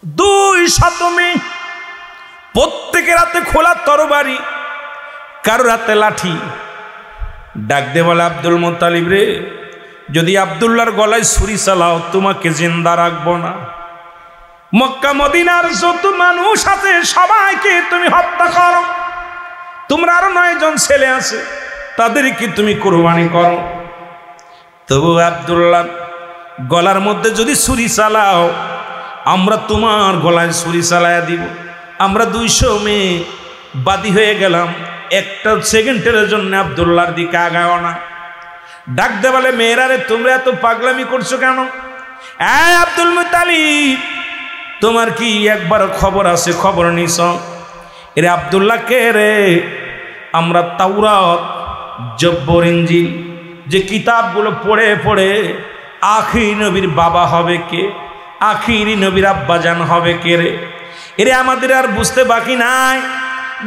200 মেয়ে, প্রত্যেকের হাতে খোলা তরবারি, কারোর হাতে লাঠি। ডাক দে বলে, আব্দুল মুত্তালিব রে, যদি আব্দুল্লাহর গলায় ছুরি চালাও তোমাকে জিন্দা রাখবো না। মক্কা মদিনার যত মানুষ আছে সবাইকে তুমি হত্যা করো, তোমরা আরো 9 জন ছেলে আছে তাদেরকে তুমি কুরবানি করো। তবু আব্দুল্লাহ গলার মধ্যে যদি ছুরি চালাও আমরা তোমার গলায় ছুরি চালায়া দিব। আমরা 200 মেয়ে বাদী হয়ে গেলাম, একটা সেকেন্ডের জন্য আব্দুল্লাহর দিকে আগাও না। ডাক দে বলে, মেয়েরা রে, তোমরা এত পাগলামি করছো কেন? আব্দুল মুত্তালিব, তোমার কি একবার খবর আছে? খবর নিছ? এরে আব্দুল্লাহ কে রে? আমরা তাওরাত, জব্বর, ইনজিল যে কিতাবগুলো পড়ে পড়ে আখিরি নবীর বাবা হবে কে, আখিরি নবীর আব্বাজান হবে কে রে? এরে আমাদের আর বুঝতে বাকি নাই,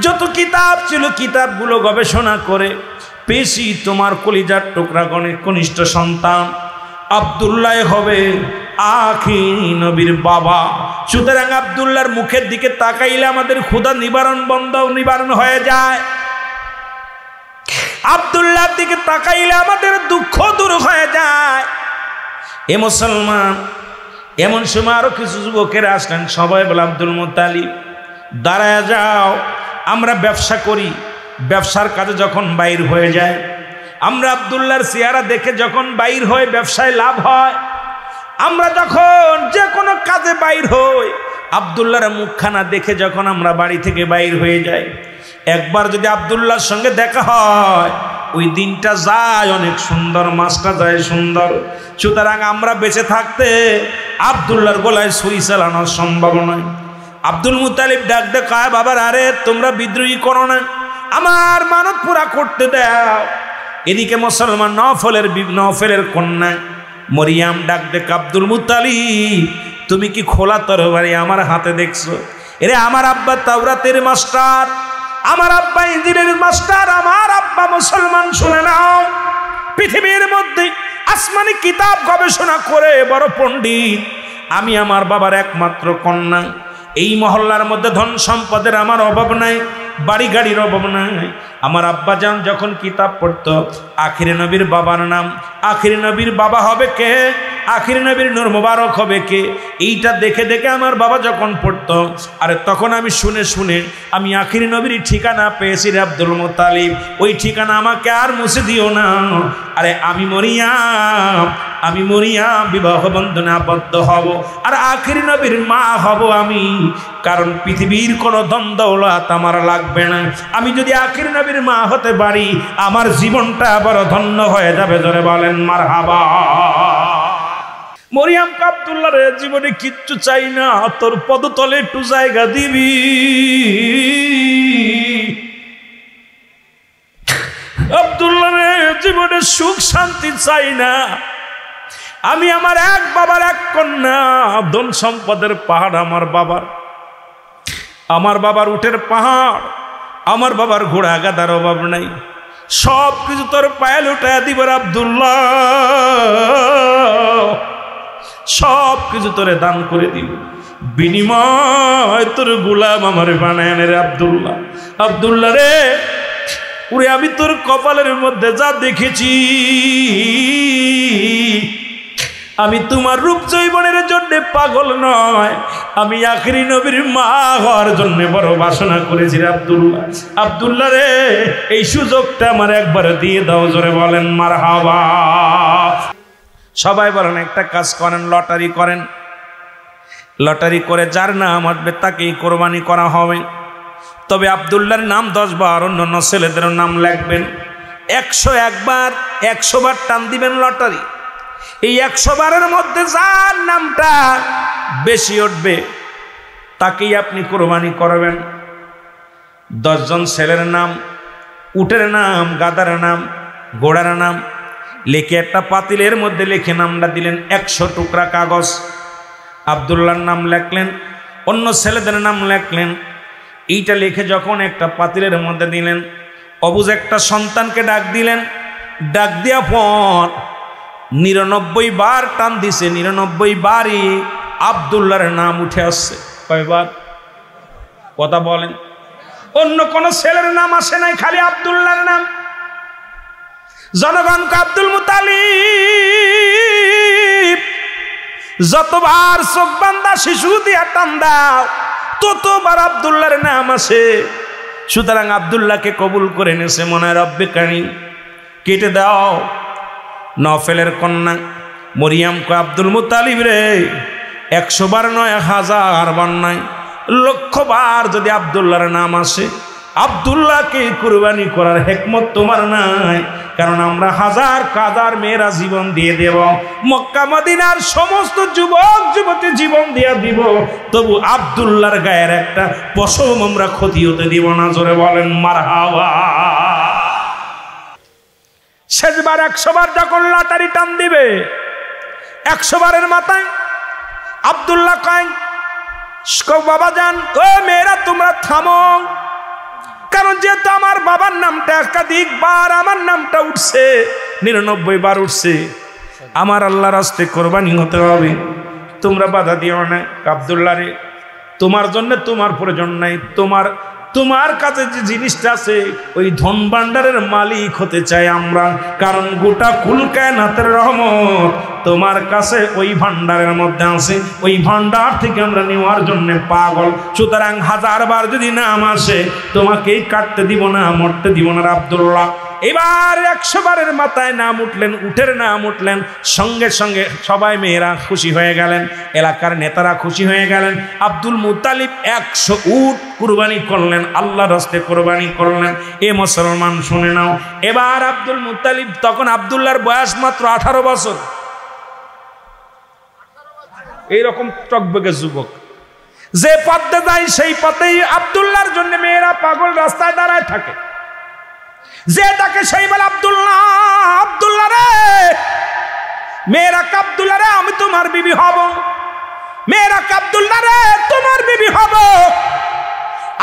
যত কিতাব ছিল কিতাবগুলো গবেষণা করে পেশি তোমার কলিজার টুকরা কনিষ্ঠ সন্তান আব্দুল্লাহ হবে আখিরি নবীর বাবা। সুতরাং আব্দুল্লাহর মুখের দিকে তাকাইলে আমাদের ক্ষুধা নিবারণ হয়ে যায়, আব্দুল্লাহর দিকে তাকাইলে আমাদের দুঃখ দূর হয়ে যায়। এ মুসলমান, এমন সময় আরো কিছু যুবকেরা আসলেন, সবাই বলে, আব্দুল মুত্তালিব দাঁড়ায় যাও, আমরা ব্যবসা করি, ব্যবসার কাজে যখন বাইর হয়ে যায়, আমরা আব্দুল্লাহর চেহারা দেখে যখন বাইর হয়ে ব্যবসায় লাভ হয়, আমরা যখন যে কোনো কাজে বাইর হই, আব্দুল্লাহর মুখখানা দেখে যখন আমরা বাড়ি থেকে বাইর হয়ে যাই, একবার যদি আব্দুল্লাহর সঙ্গে দেখা হয় ওই দিনটা যায় অনেক সুন্দর, মাসটা যায় সুন্দর। সুতরাং আমরা বেঁচে থাকতে আব্দুল্লাহর গলায় ছুরি চালানো সম্ভব নয়। আব্দুল মুত্তালিব ডাক দে কয়, বাবার আরে তোমরা বিদ্রোহী করো না, আমার মানত পুরা করতে দাও। এদিকে মুসলমান নফলের কন্যা মরিয়াম ডাক দে, আব্দুল মুত্তালিব তুমি কি খোলা তরবারি আমার হাতে দেখছো? এরে আমার আব্বা তাওরাতের মাস্টার, আমার আব্বা ইনজিলের মাস্টার, আমার আব্বা মুসলমান, শুনে নাও, পৃথিবীর মধ্যে আসমানি কিতাব গবেষণা করে বড় পণ্ডিত আমি, আমার বাবার একমাত্র কন্যা। এই মহল্লার মধ্যে ধন সম্পদের আমার অভাব নাই, বাড়ি গাড়ির অভাব নাই। আমার আব্বাজান যখন কিতাব পড়তো, আখিরি নবীর বাবার নাম, আখিরি নবীর বাবা হবে কে, আখিরি নবীর নূর মুবারক হবে কে, এইটা দেখে দেখে আমার বাবা যখন পড়তো, আরে তখন আমি শুনে শুনে আমি আখিরি নবীর ঠিকানা পেয়েছি রে আব্দুল মুত্তালিব, ওই ঠিকানা আমাকে আর মুছে দিও না। আরে আমি মরিয়াম বিবাহ বন্ধনে আবদ্ধ হব, আর আখিরি নবীর মা হব আমি, কারণ পৃথিবীর কোনো ধন দৌলত আমার লাগবে না। আমি যদি আখিরি নবীর মা হতে পারি আমার জীবনটা বড় ধন্য হয়ে যাবে। জোরে বলেন মারহাবা। মরিয়াম আব্দুল্লাহ রে, জীবনে কিচ্ছু চাই না, তোর পদতলে একটু জায়গা দিবি। আব্দুল্লাহ রে, জীবনে সুখ শান্তি চাই না, আমি আমার এক বাবার এক কন্যা, ধন সম্পদের পাহাড় আমার বাবার উটের পাহাড়, আমার বাবার ঘোড়া গাদার অভাব নাই, সব কিছু তোর পায়ে লুটায় দিব আব্দুল্লাহ, সব কিছু তোরে দান করে দিব, বিনিময় তোর গোলাম আমার বানায় রে আব্দুল্লাহ। আব্দুল্লাহ রে, ওরে আমি তোর কপালের মধ্যে যা দেখেছি, আমি তোমার রূপ যৌবনের জন্য পাগল নয়, আমি আখিরি নবীর মা হওয়ার জন্য বড় বাসনা করেছি আব্দুল্লাহ। আব্দুল্লাহ রে, এই সুযোগটা আমার একবার দিয়ে দাও। জোরে বলেন মারহাবা। সবাই বলেন একটা কাজ করেন, লটারি করেন, লটারি করে যার নাম আসবে তাকেই কোরবানি করা হবে। তবে আব্দুল্লাহর নাম 10 বার, অন্যান্য ছেলেদের নাম লিখবেন। 101 বার টান দিবেন লটারি। এই 100 বারের মধ্যে যার নামটা বেশি উঠবে তাকেই আপনি কোরবানি করবেন। 10 জন ছেলের নাম, উটের নাম, গাদার নাম, ঘোড়ার নাম লিখে একটা পাতিলের মধ্যে লিখে নামটা দিলেন। 100 টুকরা কাগজ আব্দুল্লাহর নাম লেখলেন, অন্য ছেলেদের নাম লেখলেন। এইটা লিখে যখন একটা পাতিলের মধ্যে দিলেন, অবুঝ একটা সন্তানকে ডাক দিলেন। ডাক দেওয়ার পর 99 বার টান দিছে, 99 বারই আব্দুল্লাহর নাম উঠে আসছে। কয়বার? কথা বলেন। অন্য কোন ছেলের নাম আসে নাই, খালি আব্দুল্লাহর নাম। জনগণকে আব্দুল মুতালিব যতবার চোখ বান্ধা শিশু দিয়া টান দাও ততবার আব্দুল্লাহর নাম আসে। সুতরাং আব্দুল্লাহকে কবুল করে নেছে মনে রব্বে কারীম। কেটে দাও। নফেলের কন্যা মরিয়াম কয় আব্দুল মুতালিব রে 100 বার নয়, 1000 বার নয়, 1,00,000 বার যদি আব্দুল্লাহর নাম আসে, আব্দুল্লাহকে কুরবানি করার হিকমত তোমার নাই। কারণ আমরা হাজার হাজার মেয়েরা জীবন দিয়ে দেব, মক্কা মদিনার সমস্ত যুবক যুবতী জীবন দিয়ে দিব, তবু আব্দুল্লাহর গায়ের একটা পশম আমরা ক্ষতি হতে দিব না। জোরে বলেন মারহাবা। শেষবার 100 বার যখন লাটারি টান দিবে, 100 বারের মাথায় আব্দুল্লাহ কয় বাবা যান, ও মেয়েরা তোমরা থামো, কারণ যেহেতু আমার বাবার নামটা একাধিকবার আমার নামটা উঠছে, 99 বার উঠছে, আমার আল্লাহর রাস্তায় কোরবানি হতে হবে, তোমরা বাধা দিও না। আব্দুল্লাহ রে তোমার জন্য তোমার প্রয়োজন নাই, তোমার কাছে যে জিনিসটা আছে ওই ধন ভান্ডারের মালিক হতে চাই আমরা, কারণ গোটা কুল কায়নাতের রহমত তোমার কাছে ওই ভান্ডারের মধ্যে আছে, ওই ভান্ডার থেকে আমরা নেওয়ার জন্য পাগল। সুতরাং 1000 বার যদি নাম আসে তোমাকেই কাটতে দিব না, মরতে দিব না। আব্দুল্লাহ এবার 100 বারের মাথায় নাম উঠলেন, উঠের নাম উঠলেন, সঙ্গে সঙ্গে সবাই মেয়েরা খুশি হয়ে গেলেন, এলাকার নেতারা খুশি হয়ে গেলেন। আব্দুল মুতালিব 100 উট কুরবানি করলেন, আল্লাহর রাস্তায় কুরবানি করলেন। এ মুসলমান শুনে নাও, এবার আব্দুল মুতালিব, তখন আব্দুল্লাহর বয়স মাত্র 18 বছর। এইরকম টকবগে যুবক, যে পথে যায় সেই পথেই আব্দুল্লাহর জন্য মেয়েরা পাগল, রাস্তায় দাঁড়ায় থাকে। যে তাকে সেই বলে আব্দুল্লাহ, আব্দুল্লাহ রে, মেয়েরা আব্দুল্লাহ রে আমি তোমার বিবি হব, মেয়েরা আব্দুল্লাহ রে তোমার বিবি হব।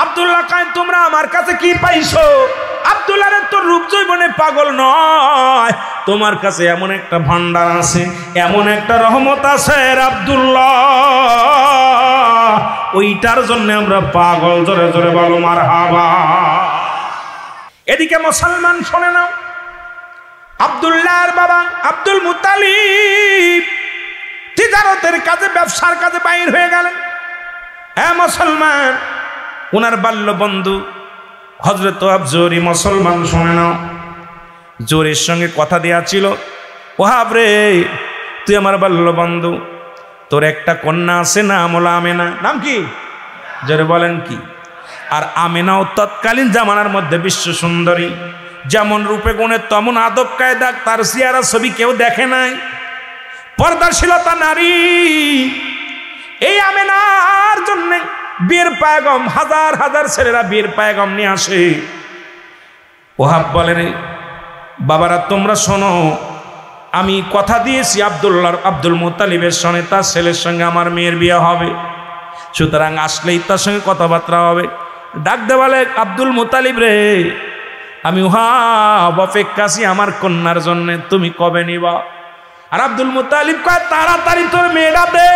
আব্দুল্লাহ কয় তোমরা আমার কাছে কি পাইছো? আব্দুল্লাহ রে তোর রূপ যৌবনে পাগল নয়, তোমার কাছে এমন একটা ভান্ডার আছে, এমন একটা রহমত আছে আব্দুল্লাহ, ওইটার জন্য আমরা পাগল। জোরে জোরে বলো মারহাবা। এদিকে মুসলমান শোনে নাও, আব্দুল্লাহর বাবা আব্দুল মুতালিব তিজারতের কাজে, ব্যবসার কাজে বাইর হয়ে গেলেন। হ্যাঁ মুসলমান, ওনার বাল্য বন্ধু হযরত আবজরি, মুসলমান শোনে নাও, জোরের সঙ্গে কথা দেয়া ছিল, ওহাব রে তুই আমার বাল্য বন্ধু, তোর একটা কন্যা আছে, নাম হলো আমেনা। নাম কি? জোরে বলেন কি? আর আমেনাও তৎকালীন জামানার মধ্যে বিশ্ব সুন্দরী, যেমন রূপে গুণে তেমন আদব কায়দা, তার চেহারা ছবি কেউ দেখে নাই, পর্দাশীলতা নারী। এই আমেনার জন্য বীর পায়গম, হাজার হাজার ছেলেরা বীর পায়গম নিয়ে আসে। ওহাব বলেন বাবারা তোমরা শোনো, আমি কথা দিয়েছি আব্দুল মুতালিবের সঙ্গে, তার ছেলের সঙ্গে আমার মেয়ের বিয়ে হবে, সুতরাং আসলেই তার সঙ্গে কথাবার্তা হবে। ডাক দে বলে আব্দুল মুতালিব রে, আমি অপেক্ষাছি আমার কন্যার জন্য, তুমি কবে নিবা? আর আব্দুল মুতালিব কয় তাড়াতাড়ি তোর মেয়েরা দে।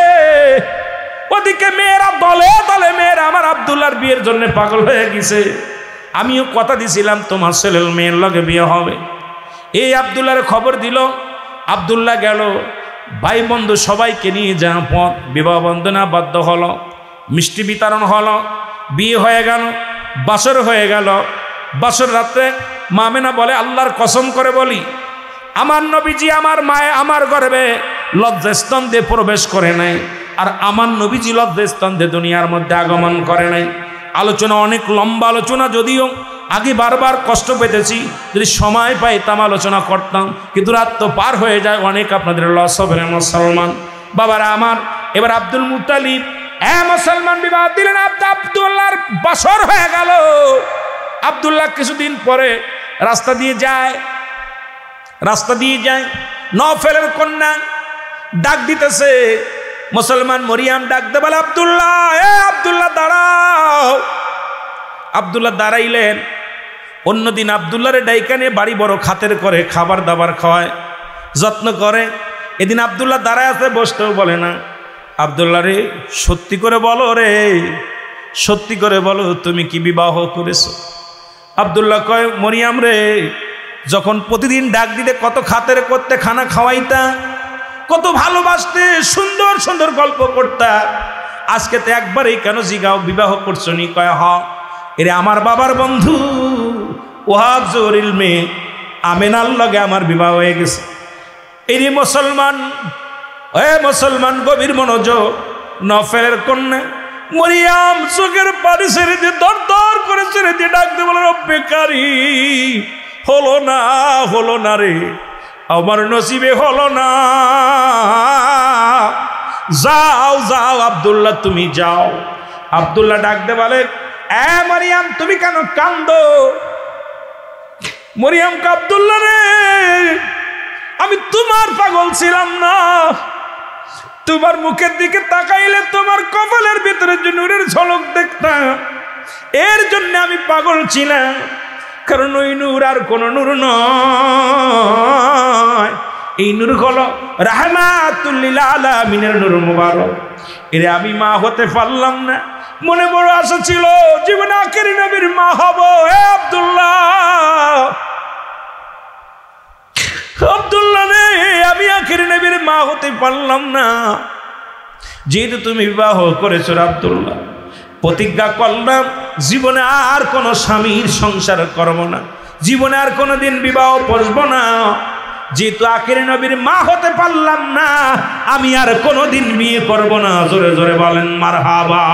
ওদিকে মেয়েরা দলে দলে মেয়েরা আমার আব্দুল্লাহর বিয়ের জন্য পাগল হয়ে গেছে। আমিও কথা দিছিলাম তোমার ছেলের মেয়ের লগে বিয়ে হবে। এই আব্দুল্লাহর খবর দিল, আব্দুল্লাহ গেল, ভাই বন্ধু সবাইকে নিয়ে যা পথ, বিবাহ বন্ধনা বাধ্য হলো, মিষ্টি বিতরণ হলো, বিয়ে হয়ে গেল, বাসর হয়ে গেল। বাসর রাত্রে মামেনা বলে আল্লাহর কসম করে বলি, আমার নবীজি আমার মায়ে আমার গর্ভে লজ্জাস্থান দিয়ে প্রবেশ করে নাই, আর আমার নবীজি লজ্জাস্থান দিয়ে দুনিয়ার মধ্যে আগমন করে নাই। আলোচনা অনেক লম্বা আলোচনা, যদিও আগে বারবার কষ্ট পেতেছি, যদি সময় পাইতাম আলোচনা করতাম, কিন্তু রাত তো পার হয়ে যায় অনেক, আপনাদের লস হবে মুসলমান বাবারা আমার। এবার আব্দুল মুতালিব মুসলমান বিবাহ দিলেন, আব্দুল্লাহর বাসর হয়ে গেল। আব্দুল্লাহ কিছুদিন পরে রাস্তা দিয়ে যায়, নফেলের কন্যা ডাক দিতেছে, মুসলমান মরিয়াম ডাক দে বলে আব্দুল্লাহ, আব্দুল্লাহ দাঁড়াও। আব্দুল্লাহ দাঁড়াইলেন। অন্যদিন আব্দুল্লাহরে ডাইকানে বাড়ি বড় খাতের করে, খাবার দাবার খাওয়ায়, যত্ন করে। এদিন আব্দুল্লাহ দাঁড়ায় আছে, বসতেও বলে না। আব্দুল্লাহ রে সত্যি করে বলো রে, সত্যি করে বলো তুমি কি বিবাহ করেছো? আব্দুল্লাহ কয়, মরিয়াম রে, যখন প্রতিদিন ডাক দিতে কত খাতের করতে, খানা খাওয়াইতা, কত ভালোবাসতে, সুন্দর সুন্দর গল্প করতা, আজকে তো একবারেই কেন জিগাও বিবাহ করছো নি? কয় হ, এরে আমার বাবার বন্ধু ওয়াহাব জহুরীর মেয়ে আমেনার লগে আমার বিবাহ হয়ে গেছে। এরে মুসলমান, মুসলমান গভীর মনোযোগ, নফেলের কন্যা মরিয়াম চোখের পানি ছেড়ে দিয়ে দর দর করে ছেড়ে দিয়ে ডাকতে বলে, রব্বে কারীম, হলো না, হলো না রে, আমার নসিবে হলো না, যাও যাও আব্দুল্লাহ তুমি যাও। আব্দুল্লাহ ডাকতে বলে, মরিয়াম তুমি কেন কান্দো? মরিয়াম কে, আব্দুল্লাহ রে, আমি তোমার পাগল ছিলাম না, তোমার মুখের দিকে তাকাইলে তোমার কপালের ভিতরে যে নূরের ঝলক দেখতাম, এর জন্য আমি পাগল ছিলাম, কারণ ওই নূর আর কোন নূর নয়, এই নূর হলো রাহমাতুল লিল আলামিনের নূর মুবারক। এরে আমি মা হতে পারলাম না, মনে বড় আশা ছিল জীবনে আখেরি নবীর মা হব। হে আব্দুল্লাহ, আব্দুল্লাহ রে, আমি আখেরি নবীর মা হতে পারলাম না, যেহেতু তুমি বিবাহ করেছো আব্দুল্লাহ, প্রতিজ্ঞা করলাম জীবনে আর কোনো স্বামীর সংসার করব না, জীবনে আর কোনোদিন বিবাহ বসব না, যেহেতু আখেরি নবীর মা হতে পারলাম না, আমি আর কোনোদিন বিয়ে করব না। জোরে জোরে বলেন মারহাবা।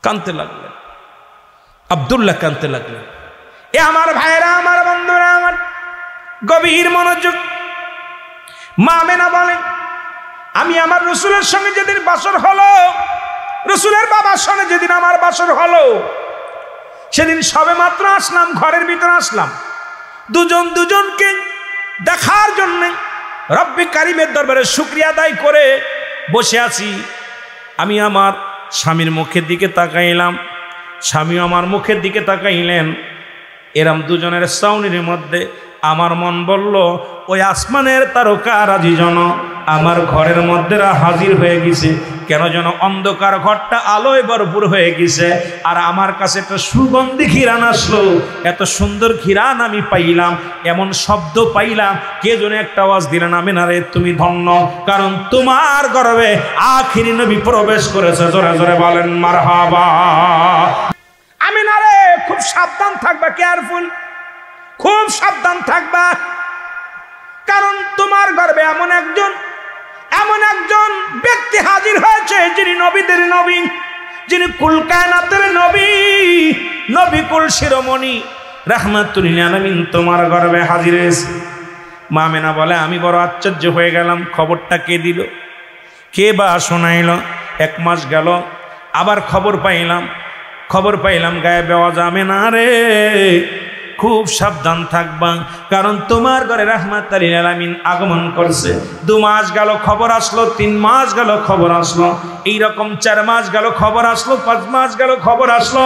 কাঁদতে লাগলেন আব্দুল্লাহ, কাঁদতে লাগলেন। এ আমার ভাইরা, আমার বন্ধুরা, আমার গভীর মনোযোগ। মা আমেনা বলেন, আমি আমার রসুলের সঙ্গে যেদিন বাসর হলো, রসুলের বাবার সঙ্গে যেদিন আমার বাসর হলো, সেদিন সবে মাত্র আসলাম, ঘরের ভিতরে আসলাম, দুজন দুজনকে দেখার জন্য রব্বে কারিমের দরবারে শুকরিয়া আদায় করে বসে আছি। আমি আমার স্বামীর মুখের দিকে তাকাইলাম, স্বামী আমার মুখের দিকে তাকাইলেন। এরম দুজনের সাউনির মধ্যে আমার মন বলল, ওই আসমানের তারকা রাজি জন আমার ঘরের মধ্যে হাজির হয়ে গেছে। কেন যেন অন্ধকার ঘরটা আলোয় ভরপুর হয়ে গেছে, আর আমার কাছে একটা সুগন্ধি ঘিরান আসলো। এত সুন্দর ঘিরান আমি পাইলাম, এমন শব্দ পাইলাম, কে যেন একটা আওয়াজ দিলেন, আমেনা রে তুমি ধন্য, কারণ তোমার গর্ভে আখিরি নবী প্রবেশ করেছে। জোরে জোরে বলেন মারহাবা। আমেনা রে, খুব সাবধান থাকবা, কেয়ারফুল, খুব সাবধান থাকবা, কারণ তোমার গর্ভে এমন একজন ব্যক্তি হাজির হয়েছে, যিনি নবীদের নবী, যিনি কুল কায়নাতের নবী, নবী কুল শিরোমণি রাহমাতুল লিল আলামিন তোমার গর্ভে হাজির হয়েছে। মা আমেনা বলে, আমি বড় আশ্চর্য হয়ে গেলাম। খবরটা কে দিল, কে বা শোনাইল? 1 মাস গেল, আবার খবর পাইলাম গায়ে বেওয়াজ, আমেনা রে খুব সাবধান থাকবা, কারণ তোমার ঘরে রাহমাতুল লিল আলামিন আগমন করছে। 2 মাস গেল খবর আসলো, 3 মাস গেল খবর আসলো, এইরকম 4 মাস গেল খবর আসলো, 5 মাস গেল খবর আসলো,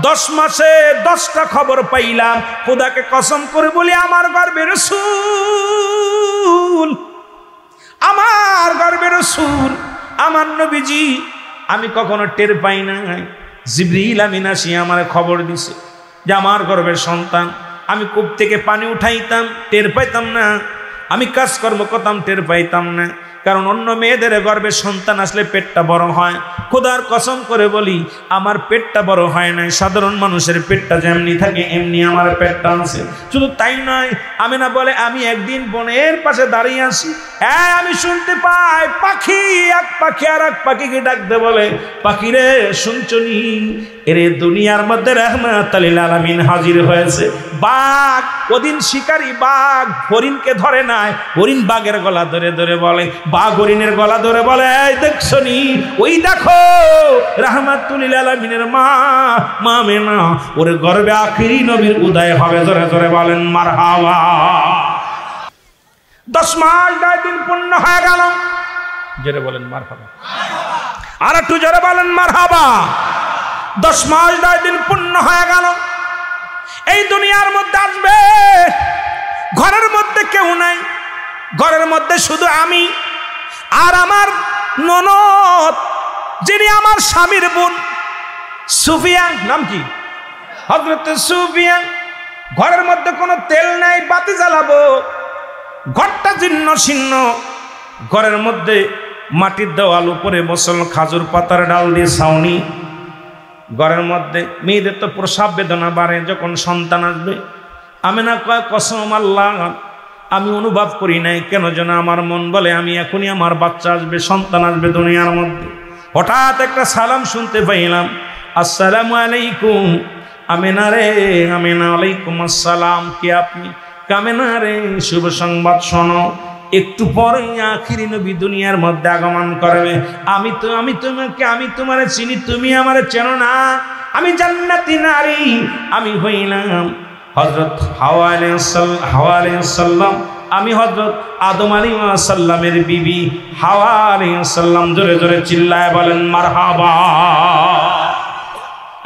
10 মাসে 10টা খবর পাইলাম। খোদাকে কসম করে বলি, আমার গর্ভে রাসূল, আমার গর্ভে রাসূল, আমার নবীজি, আমি কখনো টের পাই নাই। জিবরিল আমিন আসি আমার খবর দিছে যে আমার গর্ভের সন্তান। আমি কূপ থেকে পানি উঠাইতাম, টের পাইতাম না, আমি কাজকর্ম করতাম, টের পাইতাম না, কারণ অন্য মেয়েদের গর্ভে সন্তান আসলে পেটটা বড় হয়। খোদার কসম করে বলি, আমার পেটটা বড় হয় নাই, সাধারণ মানুষের পেটটা যেমনি থাকে এমনি আমার পেটটা আছে। শুধু তাই নয়, আমেনা বলে, আমি একদিন বনের পাশে দাঁড়িয়ে আছি, হ্যাঁ আমি শুনতে পাই পাখি, এক পাখি আর এক পাখিকে ডাকতে বলে, পাখি রে শুনছনি, এরে দুনিয়ার মধ্যে রাহমাতুল লিল আলামিন হাজির হয়েছে। বাঘ, ওদিন শিকারী বাঘ হরিণকে ধরে নাই, হরিণ বাঘের গলা ধরে ধরে বলে, বাঘ হরিণের গলা ধরে বলে, এই দেখছনি, ওই দেখো রাহমাতুল লিল আলামিনের মা আমেনা, ওর গর্ভে আখিরি নবীর উদয় হবে। জোরে জোরে বলেন মারহাবা। 10 মাস 10 দিন পূর্ণ হয়ে গেল। জোরে বলেন মারহাবা। আর একটু জোরে বলেন মারহাবা। 10 মাস 10 দিন পূর্ণ হয়ে গেল। এই দুনিয়ার মধ্যে আসবে, ঘরের মধ্যে কেউ নাই, ঘরের মধ্যে শুধু আমি, আর আমার ননদ যিনি আমার স্বামীর বোন সুফিয়া, নাম কি? হযরত সুফিয়া। ঘরের মধ্যে কোনো তেল নাই, বাতি জ্বালাবো, ঘরটা জীর্ণ শীর্ণ, ঘরের মধ্যে মাটির দেওয়াল, উপরে মুসল খাজুর পাতার ডাল দিয়ে ছাউনি। ঘরের মধ্যে মেয়েদের তো প্রসাব বেদনা বাড়ে যখন সন্তান আসবে। আমেনা কয়, কসম আল্লাহ, আমি অনুভব করি নাই, কেন যেন আমার মন বলে আমি এখনই আমার বাচ্চা আসবে, সন্তান আসবে দুনিয়ার মধ্যে। হঠাৎ একটা সালাম শুনতে পাইলাম, আসসালামু আলাইকুম। আমেনা রে, আমেনা, আলাইকুম আসসালাম। কে আপনি? কামেনা রে, শুভ সংবাদ শোনো, একটু পরে আখিরি নবী দুনিয়ার মধ্যে আগমন করবে। আমি তোমারে চিনি, তুমি আমারে চেনো না। আমি জান্নাতি নারী, আমি হইলাম হযরত হাওয়া আলাইহিস সালাম, আমি হযরত আদম আলাইহিস সালামের বিবি হাওয়া আলাইহিস সালাম। জোরে জোরে চিল্লায় বলেন মারহাবা।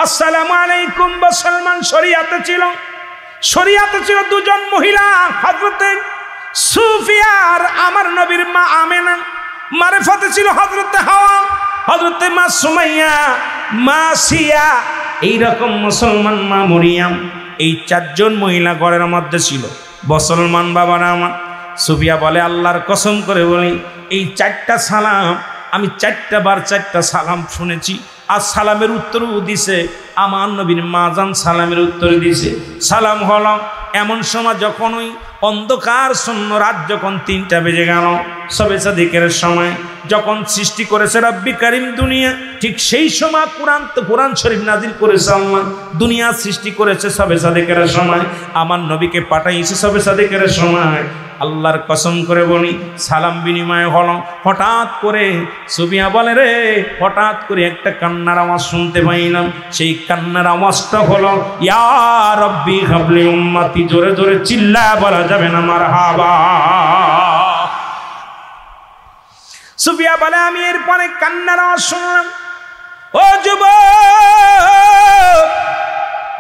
আসসালামু আলাইকুম মুসলমান শরিয়াতে ছিল দুজন মহিলা, হযরতে সুফিয়া আর আমার নবীর মা আমেনা। মারিফাতে ছিল হযরতে হাওয়া, হযরতে মা সুমাইয়া, মা সিয়া, এইরকম মুসলমান মা মরিয়াম। এই চারজন মহিলা ঘরের মধ্যে ছিল। মুসলমান বাবারা আমার, সুফিয়া বলে আল্লাহর কসম করে বলি, এই চারটা সালাম আমি চারটা সালাম শুনেছি। আর সালামের উত্তরও দিছে আমার নবীর মা জান, সালামের উত্তর দিছে। সালাম হলো এমন সময় যখন ওই অন্ধকার শূন্য রাত যখন 3টা বেজে গেল, সবে সাদিকের সময় যখন সৃষ্টি করেছে রব্বি করিম দুনিয়া, ঠিক সেই সময় কোরআন শরীফ নাজিল করেছে আল্লাহ। দুনিয়া সৃষ্টি করেছে সবে সাদিকের সময়, আমার নবীকে পাঠাইছে সবে সাদিকের সময়। আল্লাহর কসম করে বলি, সালাম বিনিময় হলো। হঠাৎ করে সুফিয়া বলে রে, হঠাৎ করে একটা কান্নার আওয়াজ শুনতে পাইলাম। সেই কান্নার আওয়াজটা হলো ইয়া রব্বি হাবলি উম্মতি। জোরে জোরে চিল্লায় বলা যাবে না মারহাবা। সুফিয়া বলে আমি এরপরে কান্নার আওয়াজ শুনলাম। ও যুবক,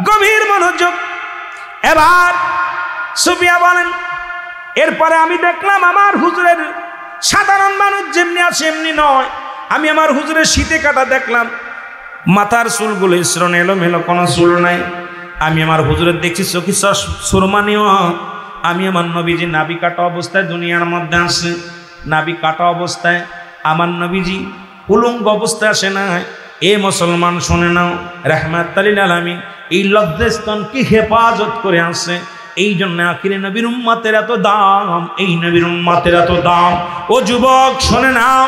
গভীর মনোযোগ। এবার সুফিয়া বলেন, এরপরে আমি দেখলাম আমার হুজুরের সাধারণ মানুষ যেমনি আছে এমনি নয়। আমি আমার হুজুরের শীতে কাটা দেখলাম, মাথার চুলগুলো শ্রণ এলোমেলো, কোনো চুল নাই। আমি আমার হুজুরের দেখছি চোখে সুরমানীয়। আমি আমার নবীজি নাবি কাটা অবস্থায় দুনিয়ার মধ্যে আসে। নাবি কাটা অবস্থায় আমার নবীজি উলঙ্গ অবস্থায় আসে না। এ মুসলমান শুনে নাও, রাহমাতুল লিল আলামিন এই লজ্জাস্থানকে হেফাজত করে আসে। এই জন্য আখিরে নবীর উম্মতের এত দাম, এই নবীর উম্মতের এত দাম। ও যুবক শুনে নাও,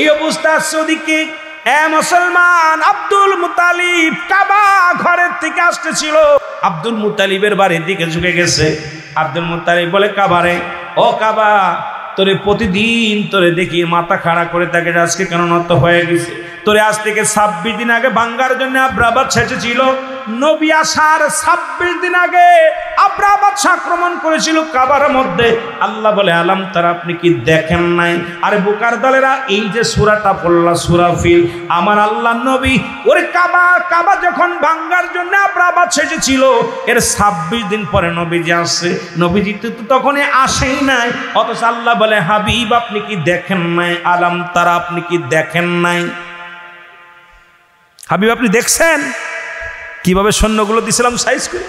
এই অবস্থা ওদিকে এ মুসলমান আব্দুল মুতালিব কাবা ঘরের থেকে আসতেছিল। আব্দুল মুতালিবের বাড়ির দিকে ঝুঁকে গেছে। আব্দুল মুতালিব বলে, কাবারে, ও কাবা, তোরে প্রতিদিন তোরে দেখি মাথা খাড়া করে থাকে, আজকে কেন নত হয়ে গেছে? তোরে আজ থেকে 26 দিন আগে ভাঙ্গার জন্য আব্রাবাদ ছেঁচেছিল। নবী আসার 26 দিন আগে আব্রাবাদ আক্রমণ করেছিল কাবার মধ্যে। আল্লাহ বলে আলাম তারা, আপনি কি দেখেন নাই? আরে বোকার দলেরা, এই যে সূরাটা পড়লা সূরা ফিল, আমার আল্লাহ নবী ওরে কাবা যখন ভাঙ্গার জন্য আব্রাবাদ ছেঁচেছিল, এর 26 দিন পরে নবীজি আসছে। নবীজি তো তখনই আসেই নাই, অথচ আল্লাহ বলে হাবিব আপনি কি দেখেন নাই? আলাম তারা, আপনি কি দেখেন নাই? হাবিব আপনি দেখছেন কিভাবে সৈন্যগুলো দিছিলাম সাইজ করে?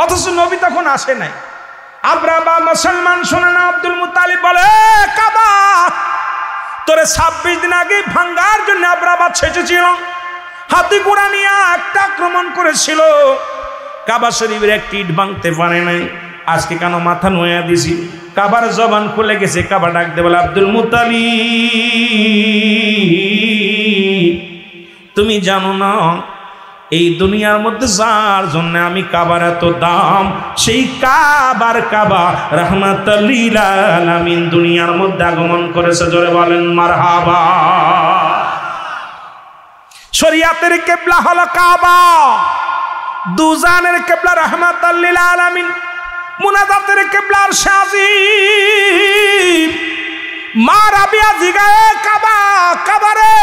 অথচ নবী তখন আসে নাই। আব্রাবা মুসলমান শোনে না, আব্দুল মুতালিব বলে, কাবা তোরে 26 দিন আগে ভাঙ্গার জন্য আব্রাবাদ ছেঁচেছিল। হাতি ঘোড়া নিয়ে একটা আক্রমণ করেছিল, কাবা শরীফের একটি ইট ভাঙতে পারে নাই। আজকে কেন মাথা নোয়া দিছি? কাবার জবান খুলে গেছে। কাবা ডাক দে বলে, আব্দুল মুতালিব তুমি জানো না এই দুনিয়ার মধ্যে যার জন্য আমি কাবার এত দাম, সেই কাবা রাহমাতুল লিল আলামিন দুনিয়ার মধ্যে আগমন করেছে। জোরে বলেন মারহাবা। শরিয়াতের কিবলা হলো কাবা, দুজানের কিবলা রাহমাতুল লিল আলামিন, মুনাজাতের কিবলা আরশ আজিম। মা রাবিয়া জিগায়, কাবারে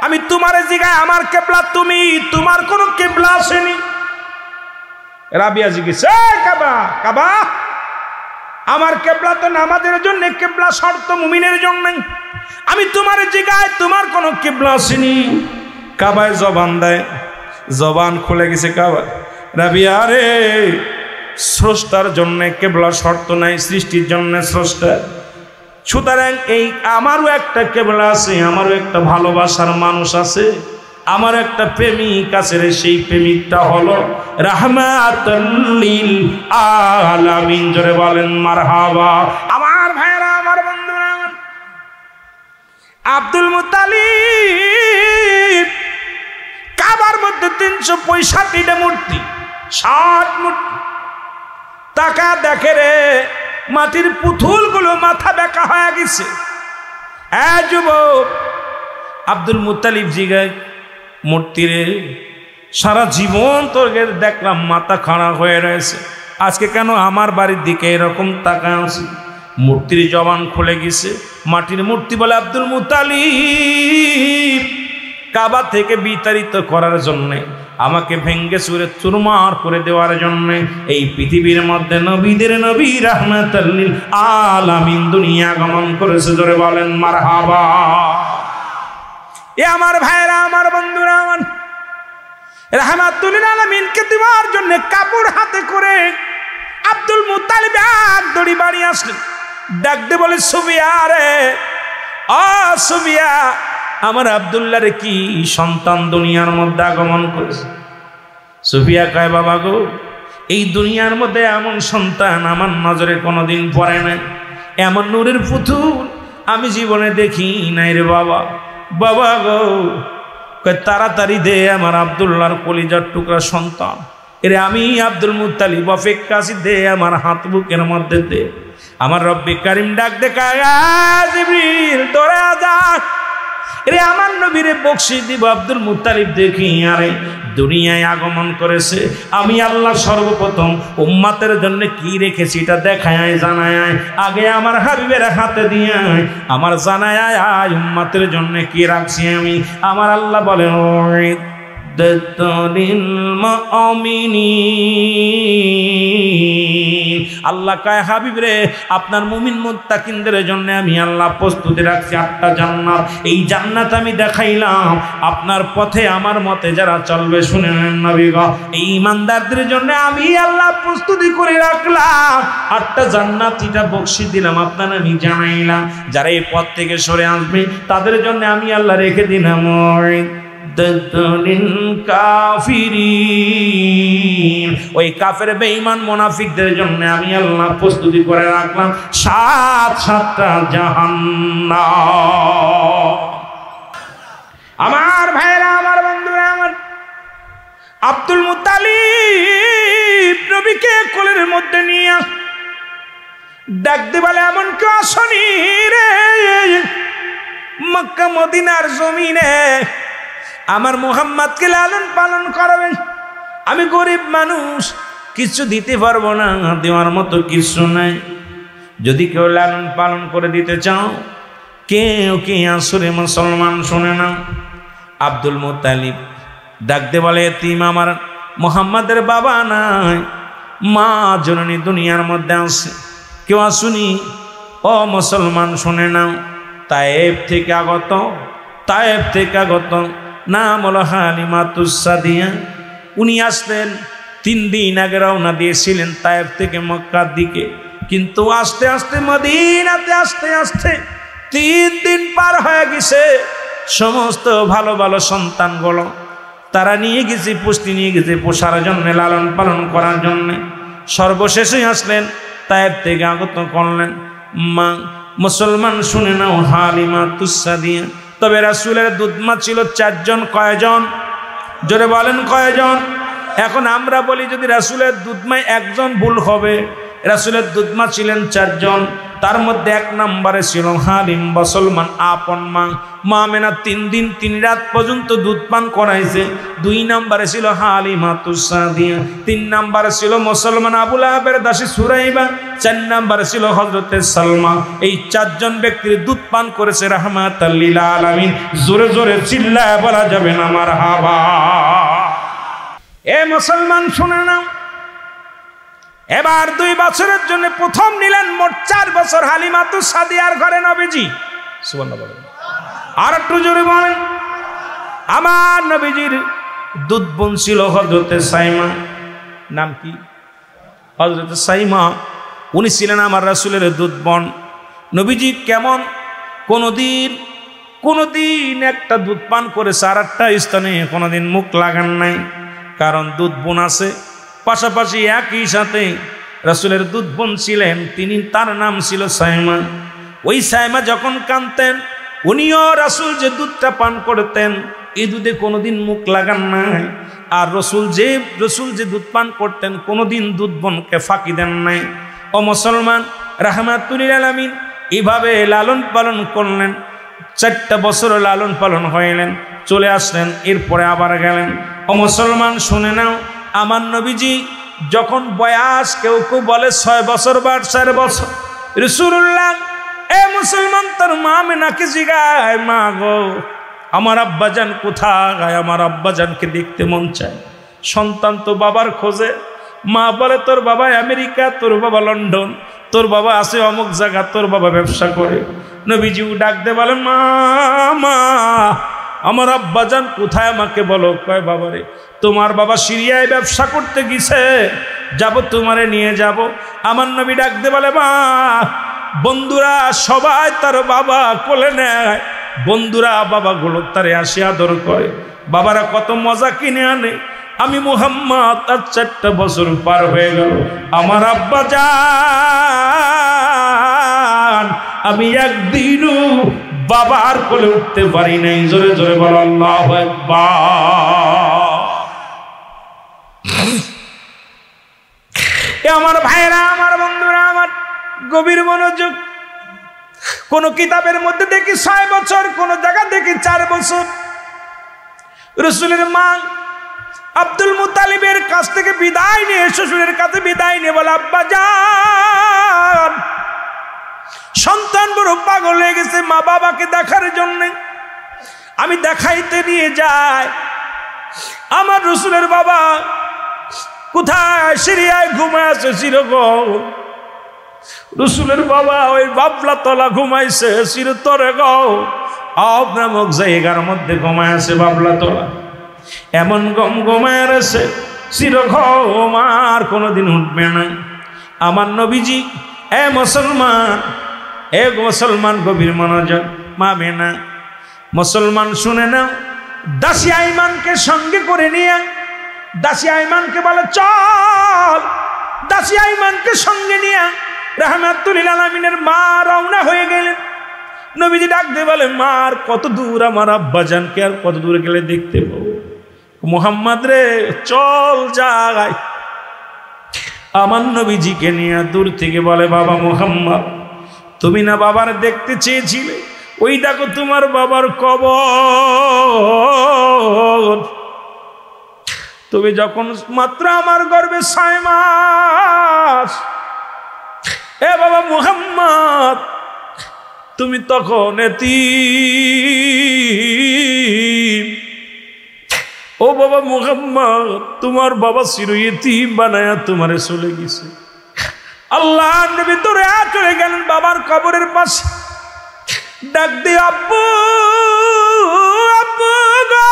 আমি তোমারে জিগায় আমার কেবলা তুমি, তোমার কোন কেবলা আসেনি? রাবিয়া জিজ্ঞেস, কাবা আমার কেবলা তো নামাজের জন্য, কেবলা শর্ত মুমিনের জন্য। আমি তোমার জিগায় তোমার কোনো কেবলা আসেনি। কাবায় জবান দেয়, জবান খুলে গেছে কাবা। রাবিয়া রে, স্রষ্টার জন্য কেবলা শর্ত নাই, সৃষ্টির জন্য স্রষ্টা। সুতরাং এই আমারও একটা কেবলা আছে, আমারও একটা ভালোবাসার মানুষ আছে, আমার একটা প্রেমিক আছে রে। সেই প্রেমিকটা হলো রাহমাতুল লিল আলামিন। জোরে বলেন মারহাবা। আমার ভাইরা, আমার বন্ধুরা, আব্দুল মুত্তালিব কাবার মধ্যে 365টা মূর্তি, 60 মূর্তি। তাকা দেখে রে, মাটির পুতুলগুলো মাথা বেঁকা হয়ে গেছে। যুবক, আব্দুল মুত্তালিব জিগায়, মূর্তি রে, সারা জীবন তোর দেখলাম মাথা খাড়া হয়ে রয়েছে, আজকে কেন আমার বাড়ির দিকে এরকম তাকায় আছে? মূর্তির জবান খুলে গেছে। মাটির মূর্তি বলে, আব্দুল মুত্তালিব, কাবা থেকে বিতাড়িত করার জন্য, আমাকে ভেঙ্গে চুরে চুরমার করে দেওয়ার জন্য এই পৃথিবীর মধ্যে নবীদের নবী রাহমাতুল লিল আলামিন দুনিয়া আগমন করেছে। জোরে বলেন মারহাবা। এ আমার ভাইরা, আমার বন্ধুরা, আমার রাহমাতুল লিল আলামিনকে দেওয়ার জন্য কাপড় হাতে করে আব্দুল মুত্তালিব এক দড়ি বাড়ি আসলেন। ডাকতে বলে, সুবিয়া রে, ও সুবিয়া, আমার আব্দুল্লাহ রে কি সন্তান দুনিয়ার মধ্যে আগমন করেছে? সুফিয়া কয়, বাবা গো, এই দুনিয়ার মধ্যে এমন সন্তান আমার নজরে কোনোদিন পড়ে নাই, এমন নূরের পুতুল আমি জীবনে দেখি নাই রে বাবা। বাবা গো, কয় তাড়াতাড়ি দে আমার আব্দুল্লাহর কলিজার টুকরা সন্তান। এরে আমি আব্দুল মুত্তালিব অপেক্ষা আছি, দে আমার হাত বুকের মধ্যে দে। আমার রব্বি কারিম ডাক দে, জিবরিল তোরা যা, রে আমার নবীরে বকশিশ দিব। আব্দুল মুত্তালিব দেখি আরে দুনিয়ায় আগমন করেছে, আমি আল্লাহ সর্বপ্রথম উম্মতের জন্য কি রেখেছি এটা দেখায় জানায়, আগে আমার হাবিবের হাতে দিয়ে আমার জানায় উম্মতের জন্য কি রাখছি আমি। আমার আল্লাহ বলেন, আল্লাহ কয়, হাবিব রে, আপনার মুমিন মুত্তাকিনদের জন্য আমি আল্লাহ প্রস্তুতি রাখছি 8টা জান্নাত। এই জান্নাত আমি দেখাইলাম, আপনার পথে আমার মতে যারা চলবে, শুনে নেন নবী গো, এই ইমানদারদের জন্য আমি আল্লাহ প্রস্তুতি করে রাখলাম 8টা জান্নাত। এটা বকশিশ দিলাম, আপনার আমি জানাইলাম। যারা এই পথ থেকে সরে আসবে তাদের জন্য আমি আল্লাহ রেখে দিলাম কাফিরিন, ওই কাফের বেঈমান মুনাফিকদের জন্য আমি আল্লাহ প্রস্তুতি করে রাখলাম 7টা জাহান্নাম। আমার ভাইরা, আমার বন্ধুরা, আমার আব্দুল মুত্তালিব নবীকে কোলের মধ্যে নিয়ে ডাকতে বলে, এমন কেউ আসনি রে মক্কা মদিনার জমিনে আমার মুহাম্মদকে লালন পালন করবেন। আমি গরিব মানুষ, কিছু দিতে পারবো না, দেওয়ার মতো কিছু নাই। যদি কেউ লালন পালন করে দিতে চাও, কেউ কে আসরে মুসলমান, শুনে না। আব্দুল মুত্তালিব ডাকতে বলে, এতিম আমার মুহাম্মাদের বাবা নাই, মা জননী দুনিয়ার মধ্যে আছে, কেউ আসুনি। ও মুসলমান, শুনে নাও, তায়েব থেকে আগত নাম হলো হালিমাতুস সাদিয়া। উনি আসলেন 3 দিন আগে রওনা দিয়েছিলেন তায়েব থেকে মক্কার দিকে, কিন্তু আস্তে আস্তে মদিনাতে আসতে 3 দিন পার হয়ে গেছে। সমস্ত ভালো ভালো সন্তানগুলো তারা নিয়ে গেছে, পুষ্টি নিয়ে গেছে পোষার জন্য, লালন পালন করার জন্য। সর্বশেষে আসলেন তায়েব থেকে আগত করলেন মা। মুসলমান, শুনে নাও, হালিমাতুস সাদিয়া। তবে রাসূলের দুধমা ছিল 4 জন। কয়জন? জোরে বলেন কয়জন? এখন আমরা বলি যদি রাসূলের দুধমায় 1 জন ভুল হবে। রাসূলের দুধমা ছিলেন 4 জন, তার মধ্যে 1 নম্বরে ছিল হালিম, মুসলমান আপন মা। মা আমেনা 3 দিন 3 রাত পর্যন্ত দুধ পান করাইছে। 2 নম্বরে ছিল হালিমাতুস সাদিয়া। 3 নম্বরে ছিল মুসলমান আবু লাহাবের দাসী সুরাইবা। 4 নম্বরে ছিল হযরতে সালমা। এই 4 জন ব্যক্তির দুধ পান করেছে রাহমাতাল লিল আলামিন। জোরে জোরে চিল্লায় বলা যাবে না মারহাবা। এ মুসলমান, শুনে নাও, এবার 2 বছরের জন্য প্রথম নিলেন, মোট 4 বছর হালিমাতুস সাদিয়ার ঘরে নবীজি। সুবহানাল্লাহ বলেন, আর একটু জোরে বলেন। আমার নবীজির দুধ বোন ছিল হযরতে সাইমা, নাম কি? হযরতে সাইমা। উনি ছিলেন আমার রাসূলের দুধ বোন। নবীজি কেমন কোনোদিন একটা দুধ পান করেছে, আর একটা স্থানে কোনোদিন মুখ লাগান নাই, কারণ দুধ বোন আছে। পাশাপাশি একই সাথে রাসূলের দুধ বোন ছিলেন, তার নাম ছিল সাইমা। ওই সাইমা যখন কাঁদতেন, উনিও রাসূল যে দুধটা পান করতেন এই দুধে কোনোদিন মুখ লাগান নাই। আর রাসূল যে দুধ পান করতেন কোনোদিন দুধ বোনকে ফাঁকি দেন নাই। ও মুসলমান, রাহমাতুল লিল আলামিন এইভাবে লালন পালন করলেন। 4টা বছর লালন পালন হইলেন, চলে আসলেন, এরপরে আবার গেলেন। ও মুসলমান শুনে নাও, আমার নবীজি যখন বয়স, কেউ বলে 6 বছর বা 4 বছর, রাসূলুল্লাহ এ মুসলমান তোর মা আমিনাকে জিগায়, মা গো আমার আব্বাজান কোথায়? আমার আব্বাজানকে দেখতে মন চায়। সন্তান তো বাবার খোঁজে, মা বলে তোর বাবা আমেরিকা, তোর বাবা লন্ডন, তোর বাবা আছে অমুক জায়গা, তোর বাবা ব্যবসা করে। নবীজিও ডাক দে বলে, মা আমার আব্বাজান কোথায় আমাকে বলো। কয় বাবারে তোমার বাবা সিরিয়ায় ব্যবসা করতে গেছে, যাব তোমারে নিয়ে যাব। আমার নবী ডাক দে বলে, মা বন্ধুরা সবাই তার বাবা কোলে নেয়, বন্ধুরা বাবাগুলো তারে আসে আদর করে, বাবারা কত মজা কিনে আনে। আমি মুহাম্মদ আর 4টা বছর পার হয়ে গেল, আমার আব্বাজান আমি একদিনও বাবার কোলে উঠতে পারি নাই। জোরে জোরে বলো আল্লাহু আকবার। আমার ভাইরা, আমার বন্ধুরা, আমার গভীর মনোযোগ। কোন কিতাবের মধ্যে দেখি 6 বছর, কোন জায়গা দেখি 4 বছর। রাসূলের মা আব্দুল মুত্তালিবের কাছ থেকে বিদায় নিয়ে, শ্বশুরের কাছে বিদায় নিয়ে বলে, আব্বাজান সন্তান বড় পাগল হয়ে গেছে মা বাবাকে দেখার জন্য, আমি দেখাইতে নিয়ে যাই। আমার রাসূলের বাবা কোথায়? সিরিয়ায় ঘুমায় আছে চিরগণ। রাসূলের বাবা ওই বাবলা তলা ঘুমাইছে চিরতরে গো, আব নামক জায়গার মধ্যে ঘুমায় আছে বাবলা তলা। এমন গম ঘুমায় আছে চিরঘুম, আর কোনোদিন উঠবে না। আমার নবীজি, এ মুসলমান গভীর মনোযোগ, মাবে না মুসলমান শুনে নাও। দাসী আইমানকে সঙ্গে করে নিয়ে, দাসী আইমানকে বলে চল। দাসী আইমানকে সঙ্গে নিয়ে রাহমাতুল লিল আলামিনের মা রওনা হয়ে গেলেন। নবীজি ডাক দিয়ে বলে, মার কত দূর? আমার আব্বাজানকে আর কত দূরে গেলে দেখতে পাবো? মুহাম্মদ রে চল যাই। আমার নবীজিকে নিয়ে দূর থেকে বলে, বাবা মুহাম্মদ তুমি না বাবার দেখতে চেয়েছিলে, ওই দেখো তোমার বাবার কবর। তুমি যখন মাত্র আমার গর্ভে 6 মাস, এ বাবা মুহাম্মদ তুমি তখন এতিম। ও বাবা মুহাম্মদ তোমার বাবা চির ইতিম বানায়া তোমারে চলে গেছে। আল্লাহ নবী দৌড়ে চলে গেলেন বাবার কবরের পাশে, ডাক দিয়ে আব্বু আব্বু গো।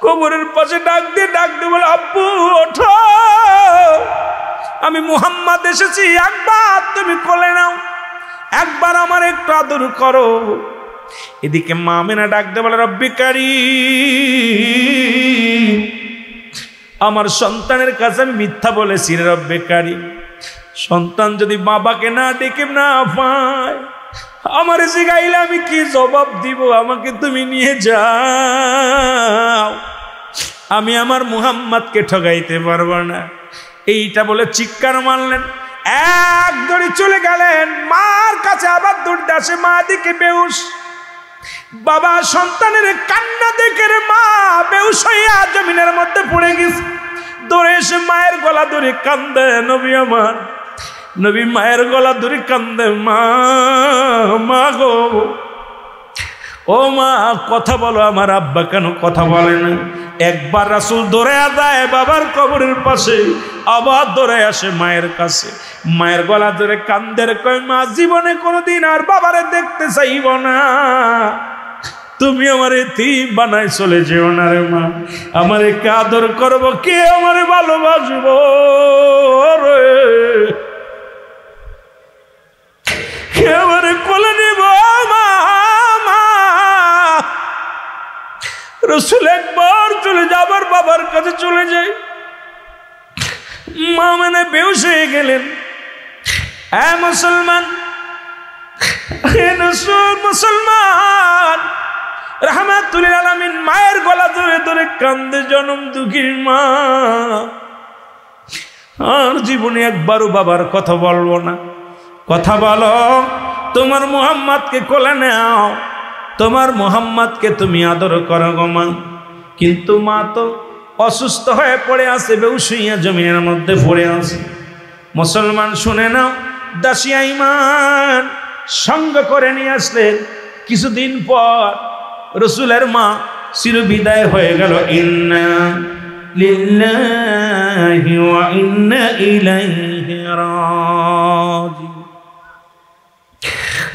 কবরের পাশে ডাক দিয়ে বলে, আব্বু ওঠো, আমি মুহাম্মদ এসেছি, একবার তুমি কোলে নাও, একবার আমার একটু আদর করো। এদিকে মা আমিনা ডাক দিয়ে বলে, রব্বি কারীম আমার সন্তানের কাছে আমি মিথ্যা বলেছি রে রব্বে কারীম। সন্তান যদি বাবাকে না ডেকে না পায়, আমার জিগাইলে আমি কি জবাব দিব? আমাকে তুমি নিয়ে যাও, আমি আমার মুহাম্মদকে ঠগাইতে পারবো না। এইটা বলে চিৎকার মারলেন, এক দড়ি চলে গেলেন মার কাছে। আবার দৌড়তে আসে মা, দিকে বেহুশ। বাবা সন্তানের কান্না দেখে রে মা বেহুশ হইয়া জমিনের মধ্যে পড়ে গেছে। দৌড়ে এসে মায়ের গলা ধরে কান্দে নবী আমার। নবী মায়ের গলা ধরে কান্দে, মা মা গো। ও মা কথা বলো, আমার আব্বা কেন কথা বলে না? একবার রাসূল দৌড়ে যায় বাবার কবরের পাশে, আবার দৌড়ে আসে মায়ের কাছে, মায়ের গলা ধরে কান্দের, কয় মা জীবনে কোনোদিন আর বাবারে দেখতে চাইব না, তুমি আমার এতিম বানাই চলে যেও না রে মা, আমারে কে আদর করবো, কে আমারে ভালোবাসবো রে, কে আমারে কোলে নিব? মা রাসূল একবার চলে যাবার বাবার কাছে চলে যায়, মা মানে বেহুশ হয়ে গেলেন। মুসলমান, মুসলমান রাহমাতুল আলামিন মায়ের গলা ধরে ধরে কান্দে, জনম দুঃখীর মা, আর জীবনে একবারও বাবার কথা বলবো না। কথা বলো, তোমার মুহাম্মদকে কোলে নাও, তোমার মুহাম্মদকে তুমি আদর করো গো মা। কিন্তু মা তো অসুস্থ হয়ে পড়ে আছে, বেহুশ হইয়া জমিনের মধ্যে পড়ে আছে। মুসলমান শুনে নাও, দাসী আইমান সঙ্গ করে নিয়ে আসলেন। কিছুদিন পর রাসূলের মা চির বিদায় হয়ে গেল। ইন্না লিল্লাহি ওয়া ইন্না ইলাইহি রাজিউন।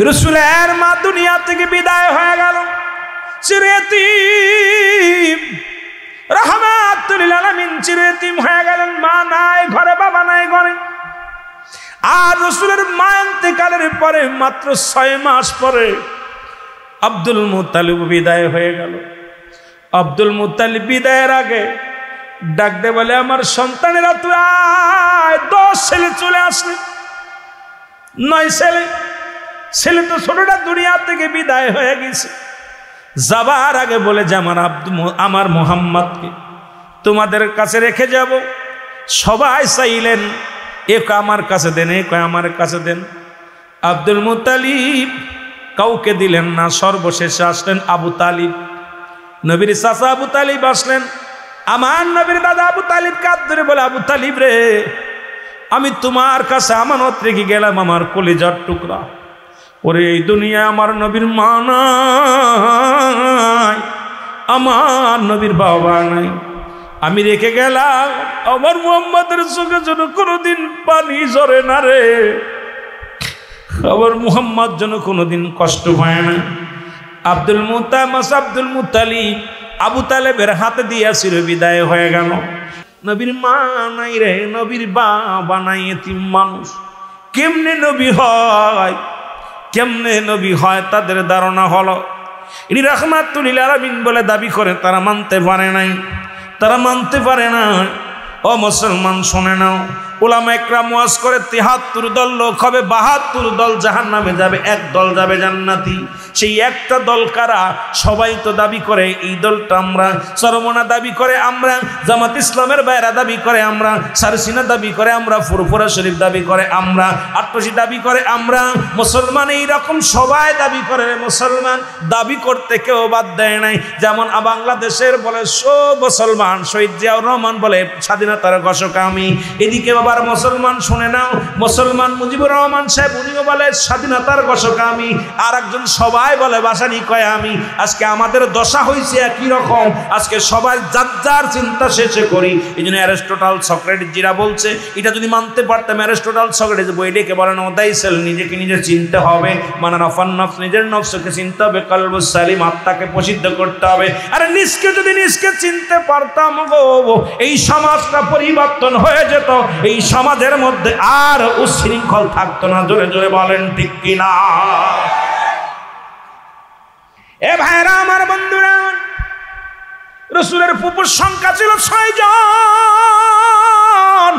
রাসূলের মা দুনিয়া থেকে বিদায় হয়ে গেল, চির এতিম, রাহমাতুল আলামিন চির এতিম হয়ে গেলেন। মা নাই ঘরে, বাবা নাই ঘরে। আর রাসূলের মা ইন্তেকালের পরে মাত্র 6 মাস পরে আব্দুল মুত্তালিব বিদায় হয়ে গেল। আব্দুল মুত্তালিব বিদায়ের আগে ডাক দে বলে, আমার সন্তানেরা তুই আয়, 10 ছেলে চলে আসলে, 9 ছেলে, ছেলে তো ছোটটা দুনিয়া থেকে বিদায় হয়ে গেছে। যাবার আগে বলে যে আমার মুহাম্মদকে তোমাদের কাছে রেখে যাব। সবাই চাইলেন এক আমার কাছে দেন, এক আমার কাছে দেন। আব্দুল মুত্তালিব কাউকে দিলেন না। সর্বশেষে আসলেন আবু তালিব, নবীর চাচা আবু তালিব আসলেন। আমার নবীর দাদা আবু তালিব কাঁদ ধরে বলে, আবু তালিব রে, আমি তোমার কাছে আমানত রেখে গেলাম আমার কলিজার টুকরা। ওরে এই দুনিয়ায় আমার নবীর মা নাই, আমার নবীর বাবা নাই, আমি রেখে গেলাম আমার মুহাম্মদের চোখে যেন কোনোদিন পানি ঝরে না রে, আমার মুহাম্মদ যেন কোনোদিন কষ্ট পায় না। আব্দুল মুত্তালিব আবু তালেবের হাতে দিয়েছিল, বিদায় হয়ে গেল। নবীর মা নাই রে, নবীর বাবা নাই, এতিম মানুষ। কেমনে নবী হয়, কেমনে নবী হয় তাদের ধারণা হলো ইনি রাহমাতুল আলামিন বলে দাবি করে, তারা মানতে পারে নাই, তারা মানতে পারে না। ও মুসলমান শুনে নাও, উলামা একরাম ওয়াজ করে ৭৩ দল লোক হবে, ৭২ দল জাহান্নামে যাবে, 1 দল যাবে জান্নাতি। সেই একটা দল কারা? সবাই তো দাবি করে এই দলটা আমরা, চরমনা দাবি করে আমরা, জামাত ইসলামের বাইরা দাবি করে আমরা, সারসিনা দাবি করে আমরা, ফুরফুরা শরীফ দাবি করে আমরা, আট্টসি দাবি করে আমরা, মুসলমান এইরকম সবাই দাবি করে। মুসলমান দাবি করতে কেউ বাদ দেয় নাই। যেমন বাংলাদেশের বলে সব মুসলমান, শহীদ জিয়াউর রহমান বলে স্বাধীনতার ঘোষক আমি। এদিকে আবার মুসলমান শুনে নাও, মুসলমান মুজিবুর রহমান সাহেব উনিও বলে স্বাধীনতার ঘোষক আমি, আর একজন সবাই বলে বাসানি কয় আমি। আজকে আমাদের দশা হয়েছে একই রকম, আজকে সবাই যার যার চিন্তা শেষে করি। এই জন্য অ্যারিস্টটল সক্রেটিস জিরা বলছে, এটা যদি মানতে পারতাম, অ্যারিস্টটল সক্রেটিস বই ডেকে বলেন ওদাই সেল, নিজেকে নিজে চিনতে হবে, মানে নফান নফস, নিজের নফসকে চিনতে হবে, কলবুস সালিম, আত্মাকে প্রসিদ্ধ করতে হবে। আরে নিজকে যদি নিজকে চিনতে পারতাম গো, এই সমাজটা পরিবর্তন হয়ে যেত, এই সমাজের মধ্যে আর উচ্ছৃঙ্খল থাকতো না। জোরে জোরে বলেন ঠিক কিনা? এ ভাইরা আমার, বন্ধুরা, রাসূলের ফুপুর সংখ্যা ছিল 6 জন।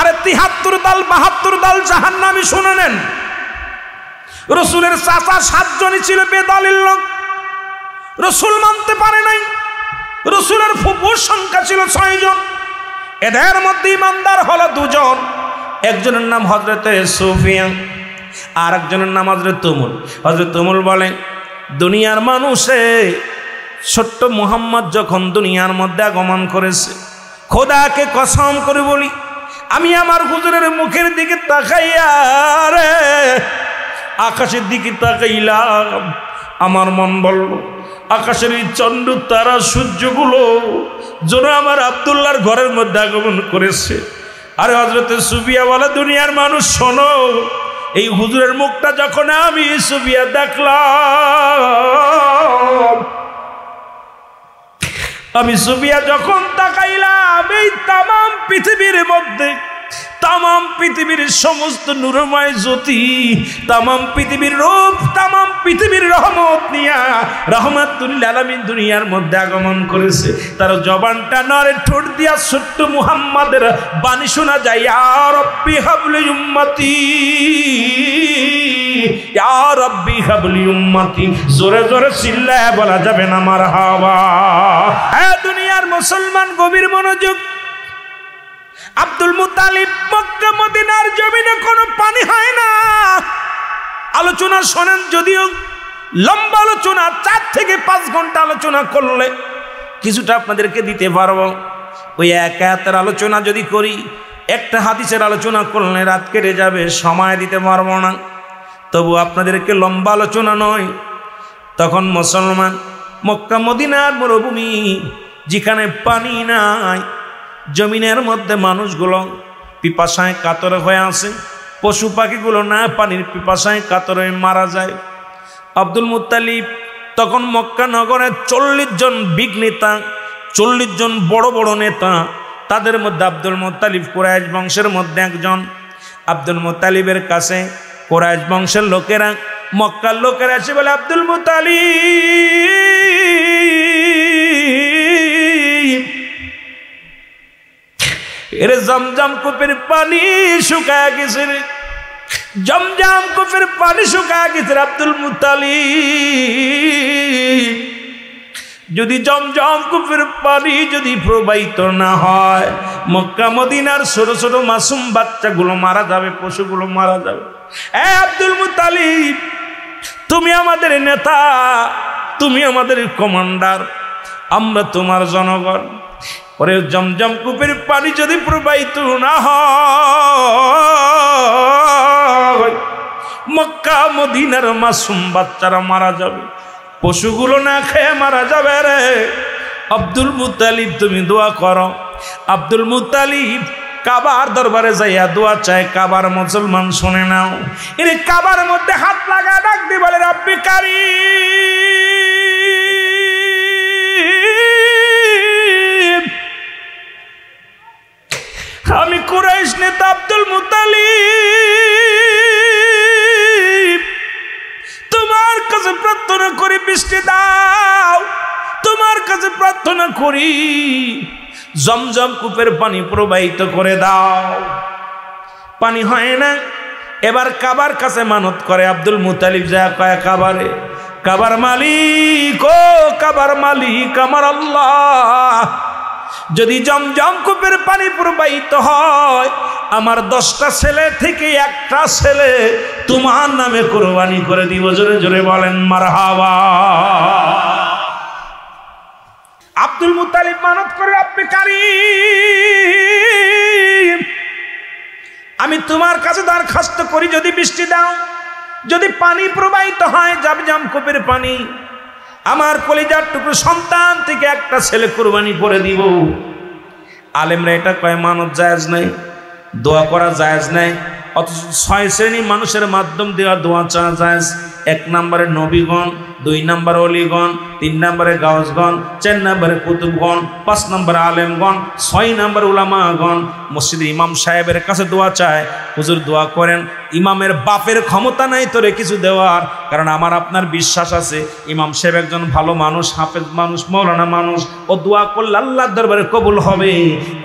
আরে ৭৩ দল ৭২ দল জাহান্নামী। শুনে নেন, রাসূলের চাচা 7 জনই ছিল বেদলিল লোক, রাসূল মানতে পারে নাই। রাসূলের ফুপুর সংখ্যা ছিল 6 জন। এদের মধ্যে ইমানদার হলো 2 জন। একজনের নাম হযরতে সুফিয়ান, আর একজনের নাম হযরত তুমুল। হযরত তুমুল বলে, দুনিয়ার মানুষে ছোট্ট মুহাম্মদ যখন দুনিয়ার মধ্যে আগমন করেছে, খোদাকে কসম করে বলি, আমি আমার হুজুরের মুখের দিকে তাকাইয়া রে আকাশের দিকে তাকাইলাম, আমার মন বলল আকাশের এই চন্দ্র তারা সূর্যগুলো যেন আমার আব্দুল্লাহর ঘরের মধ্যে আগমন করেছে। আরে হযরতে সুফিয়া বলে, দুনিয়ার মানুষ শোনো, এই হুজুরের মুখটা যখন আমি সুফিয়া দেখলাম, আমি সুফিয়া যখন তাকাইলাম, এই তামাম পৃথিবীর মধ্যে, তামাম পৃথিবীর সমস্ত নূরময় জ্যোতি, তামাম পৃথিবীর রূপ, তামাম পৃথিবীর রহমত নিয়া রহমাতুল আলামিন দুনিয়ার মধ্যে আগমন করেছে। তার জবানটা নড়ে, ঠোঁট দিয়া ছোট্ট মুহাম্মাদের বাণী শোনা যায়, ইয়া রাব্বি হাবলি উম্মতি, ইয়া রাব্বি হাবলি উম্মতি। জোরে জোরে চিল্লায় বলা যাবে না মারহাবা। হ্যাঁ দুনিয়ার মুসলমান, গভীর মনোযোগ। আব্দুল মুত্তালিব মক্কা মদিনার জমিনে কোনো পানি হয় না। আলোচনা শোনেন, যদিও লম্বা আলোচনা, 4 থেকে 5 ঘন্টা আলোচনা করলে কিছুটা আপনাদেরকে দিতে পারবো। ওই এক আয়াতের আলোচনা যদি করি, একটা হাদিসের আলোচনা করলে রাত কেটে যাবে, সময় দিতে পারবো না। তবু আপনাদেরকে লম্বা আলোচনা নয়। তখন মুসলমান মক্কা মদিনার মরুভূমি, যেখানে পানি নাই, জমিনের মধ্যে মানুষগুলো পিপাসায় কাতর হয়ে আছে, পশু পাখিগুলো না পানির পিপাসায় কাতর হয়ে মারা যায়। আব্দুল মুত্তালিব তখন মক্কা নগরে 40 জন বিগ নেতা, 40 জন বড় বড় নেতা, তাদের মধ্যে আব্দুল মুত্তালিব কুরাইশ বংশের মধ্যে একজন। আব্দুল মুত্তালিবের কাছে কুরাইশ বংশের লোকেরা, মক্কার লোকেরা এসে বলে, আব্দুল মুত্তালিব, এরে জমজম কূপের পানি শুকায় গেছে রে, জমজম কূপের পানি শুকায় গেছে। আব্দুল মুত্তালিব, যদি জমজম কূপের পানি যদি প্রবাহিত না হয়, মক্কা মদিনার ছোট ছোট মাসুম বাচ্চাগুলো মারা যাবে, পশুগুলো মারা যাবে। আব্দুল মুত্তালিব, তুমি আমাদের নেতা, তুমি আমাদের কমান্ডার, আমরা তোমার জনগণ। পরে জমজম কূপের পানি যদি প্রবাহিত না হয়, মক্কা মদিনার মাসুম বাচ্চারা মারা যাবে, পশুগুলো না খেয়ে মারা যাবে রে। আব্দুল মুত্তালিব, তুমি দোয়া করো। আব্দুল মুত্তালিব কাবার দরবারে যাইয়া দোয়া চায়। কাবার মুসলমান শুনে নাও, এর কাবার মধ্যে হাত লাগা ডাক দিয়ে বলে, রব্বি কারীম, আমি কুরাইশ নেতা আব্দুল মুত্তালিব, তোমার কাছে প্রার্থনা করি বৃষ্টি দাও, তোমার কাছে প্রার্থনা করি জমজম কূপের পানি প্রবাহিত করে দাও। পানি হয় না। এবার কাবার কাছে মানত করে আব্দুল মুত্তালিব, যা কয় কাবারে, কাবার মালিক, ও কাবার মালিক আমার আল্লাহ, যদি জমজম কূপের পানি প্রবাহিত হয়, আমার 10টা ছেলে থেকে একটা ছেলে তোমার নামে কুরবানি করে দিব। জোরে জোরে বলেন মারহাবা। আব্দুল মুত্তালিব মানত করে, রব্বি কারীম, আমি তোমার কাছে দরখাস্ত করি, যদি বৃষ্টি দাও, যদি পানি প্রবাহিত হয় জমজম কূপের পানি, আমার কলিজার টুকরো সন্তান থেকে একটা ছেলে কুরবানি করে দিব। আলেমরা এটা কয় মানত জায়েজ নাই, দোয়া করা জায়েজ নাই। অথচ 6 শ্রেণী মানুষের মাধ্যম দেওয়া দোয়া চাওয়া জায়েজ। 1 নম্বরে নবীগণ, 2 নম্বরে অলিগণ, 3 নম্বরে গাউসগণ, 4 নম্বরে কুতুবগণ, 5 নম্বরে আলেমগণ, 6 নম্বরে উলামাগণ। মসজিদের ইমাম সাহেবের কাছে দোয়া চায়, হুজুর দোয়া করেন। ইমামের বাপের ক্ষমতা নাই তোরে কিছু দেওয়ার, কারণ আমার আপনার বিশ্বাস আছে ইমাম সাহেব একজন ভালো মানুষ, হাফেজ মানুষ, মৌলানা মানুষ, ও দোয়া করলে আল্লাহর দরবারে কবুল হবে।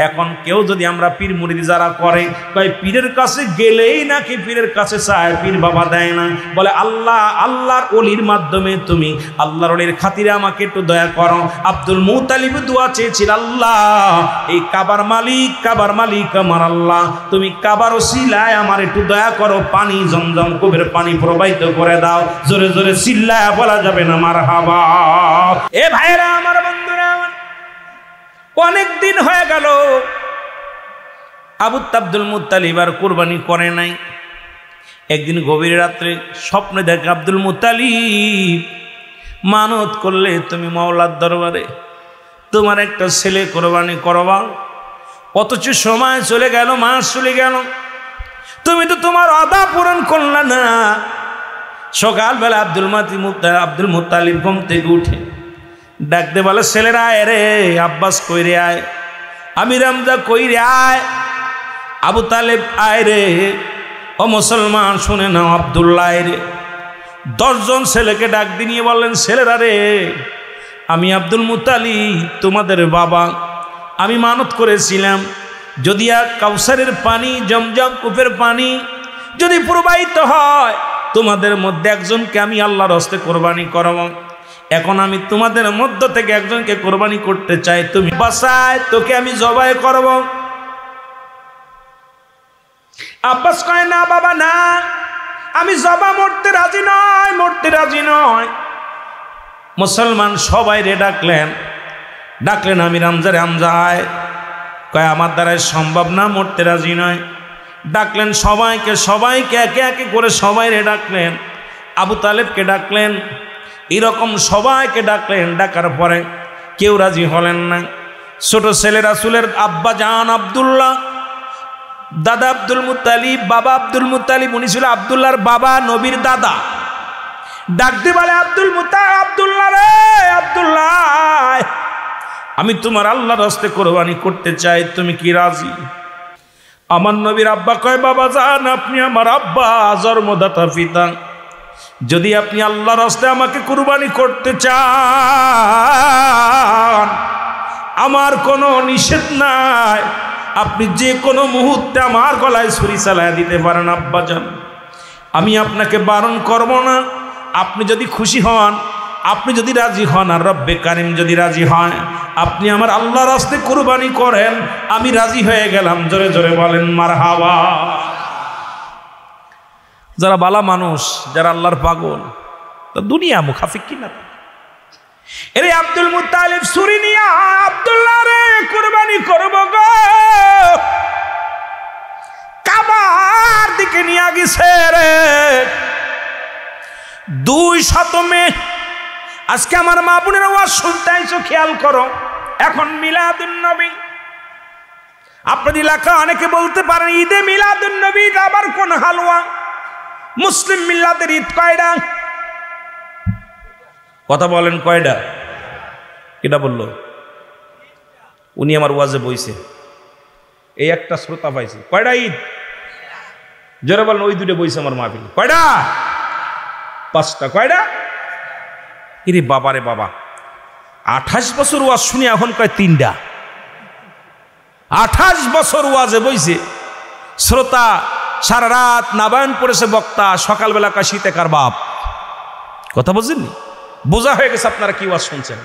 এখন কেউ যদি আমরা পীর মুরিদি যারা করে, কয় পীরের কাছে গেলেই নাকি পীরের কাছে চায়, পীর বাবা দেয় না, বলে আল্লাহ, আল্লাহর ওলির মাধ্যমে তুমি আল্লাহর ওলির খাতিরে আমাকে একটু দয়া করো। আব্দুল মুত্তালিব দোয়া চেয়েছিল, আল্লাহ এই কাবার মালিক, কাবার মালিক আমার আল্লাহ, তুমি কাবার ওসিলায় আমার একটু দয়া করো, পানি জমজম কূপের পানি প্রবাহিত করে দাও। জোরে জোরে চিল্লায়া বলা যাবে না মারহাবা। এ ভাইরা আমার, বন্ধুরা আমার, অনেক দিন হয়ে গেল আব্দুল মুত্তালিব আর কুরবানি করে নাই। একদিন গভীর রাত্রে স্বপ্নে দেখে আব্দুল মুত্তালিব মানত করলে তুমি মাওলার দরবারে তোমার একটা ছেলে কোরবানি করবা, অথচ সময় চলে গেল, মাস চলে গেল, তুমি তো তোমার ওয়াদা পূরণ করলা না। সকালবেলা আব্দুল মুত্তালিব ঘুম থেকে উঠে ডাকতে বলে, ছেলেরা আয় রে, আব্বাস কই রে আয়, আমির হামজা কই রে আয়, আবু তালেব আয় রে, ও মুসলমান শুনে নাও, আব্দুল্লাহ আয় রে। 10 জন ছেলেকে ডাক দিয়ে নিয়ে বললেন, ছেলেরা রে, আমি আব্দুল মুত্তালিব তোমাদের বাবা, আমি মানত করেছিলাম যদি কাউসারের পানি, জমজম কূপের পানি যদি প্রবাহিত হয়, তোমাদের মধ্যে একজনকে আমি আল্লাহর হস্তে কোরবানি করব। এখন আমি তোমাদের মধ্য থেকে একজনকে কোরবানি করতে চাই, তুমি বাসায় তোকে আমি জবাই করব। আব্বাস কয়, না বাবা না, আমি জবা মরতে রাজি নয়, মরতে রাজি নয়। মুসলমান সবাই রে ডাকলেন আমির হামজা রে, হামজা আয়। কয় আমার দ্বারাই সম্ভব না, মরতে রাজি নয়। ডাকলেন সবাইকে একে একে করে সবাই রে ডাকলেন, আবু তালেবকে ডাকলেন, এরকম সবাইকে ডাকলেন। ডাকার পরে কেউ রাজি হলেন না। ছোট ছেলে রাসূলের আব্বা জান আব্দুল্লাহ, দাদা আব্দুল মুত্তালিব, বাবা আব্দুল মুত্তালিব, উনি ছিল আব্দুল্লাহর বাবা, নবীর দাদা। ডাকতে বলে, আব্দুল্লাহ রে, আব্দুল্লাহ, আমি তোমার আল্লাহর হস্তে কোরবানি করতে চাই, তুমি কি রাজি? আমার নবীর আব্বা কয়, বাবা জান, আপনি আমার আব্বা, জন্মদাতা পিতা, যদি আপনি আল্লাহর হস্তে আমাকে কুরবানি করতে চান, আমার কোনো নিষেধ নাই, আপনি যে কোনো মুহূর্তে আমার গলায় ছুরি চালায় দিতে পারেন আব্বাজান, আমি আপনাকে বারণ করব না। আপনি যদি খুশি হন, আপনি যদি রাজি হন, আর রব্বে কারিম যদি রাজি হয়, আপনি আমার আল্লাহর রাস্তে কুরবানি করেন, আমি রাজি হয়ে গেলাম। জোরে জোরে বলেন মারহাবা। যারা বালা মানুষ, যারা আল্লাহর পাগল, তা দুনিয়া মুখাফিক কিনা। এরে আব্দুল মুত্তালিব ছুরি নিয়া আব্দুল্লাহ রে কুরবানি করব গো, কাবার দিকে নিয়ে গেছে রে। 200 মেয়ে। আজকে আমার মা বোনেরা ওয়াজ শুনতে আইছো, খেয়াল করো। এখন মিলাদুন নবী, আপনাদের এলাকা অনেকে বলতে পারেন ঈদে মিলাদুন নবী আবার কোন হালুয়া? মুসলিম মিল্লাতের ঈদ কয়টা? কথা বলেন কয়টা? কেটা বললো? উনি আমার ওয়াজে বইছে, এই একটা শ্রোতা পাইছে। কয়টা ঈদ? জোরে বলেন। ওই দুটো বইছে আমার মাহফিল। কয়টা? 5টা। কয়টা? ইরে বাবা রে বাবা, 28 বছর ওয়াজ শুনি এখন কয় 3টা। 28 বছর ওয়াজে বইছে শ্রোতা, সারা রাত নাবায়ন পড়েছে বক্তা, সকালবেলা কয় শীতে কার বাপ। কথা বুঝেননি? বোঝা হয়ে গেছে আপনারা কি ওয়াজ শুনছেন।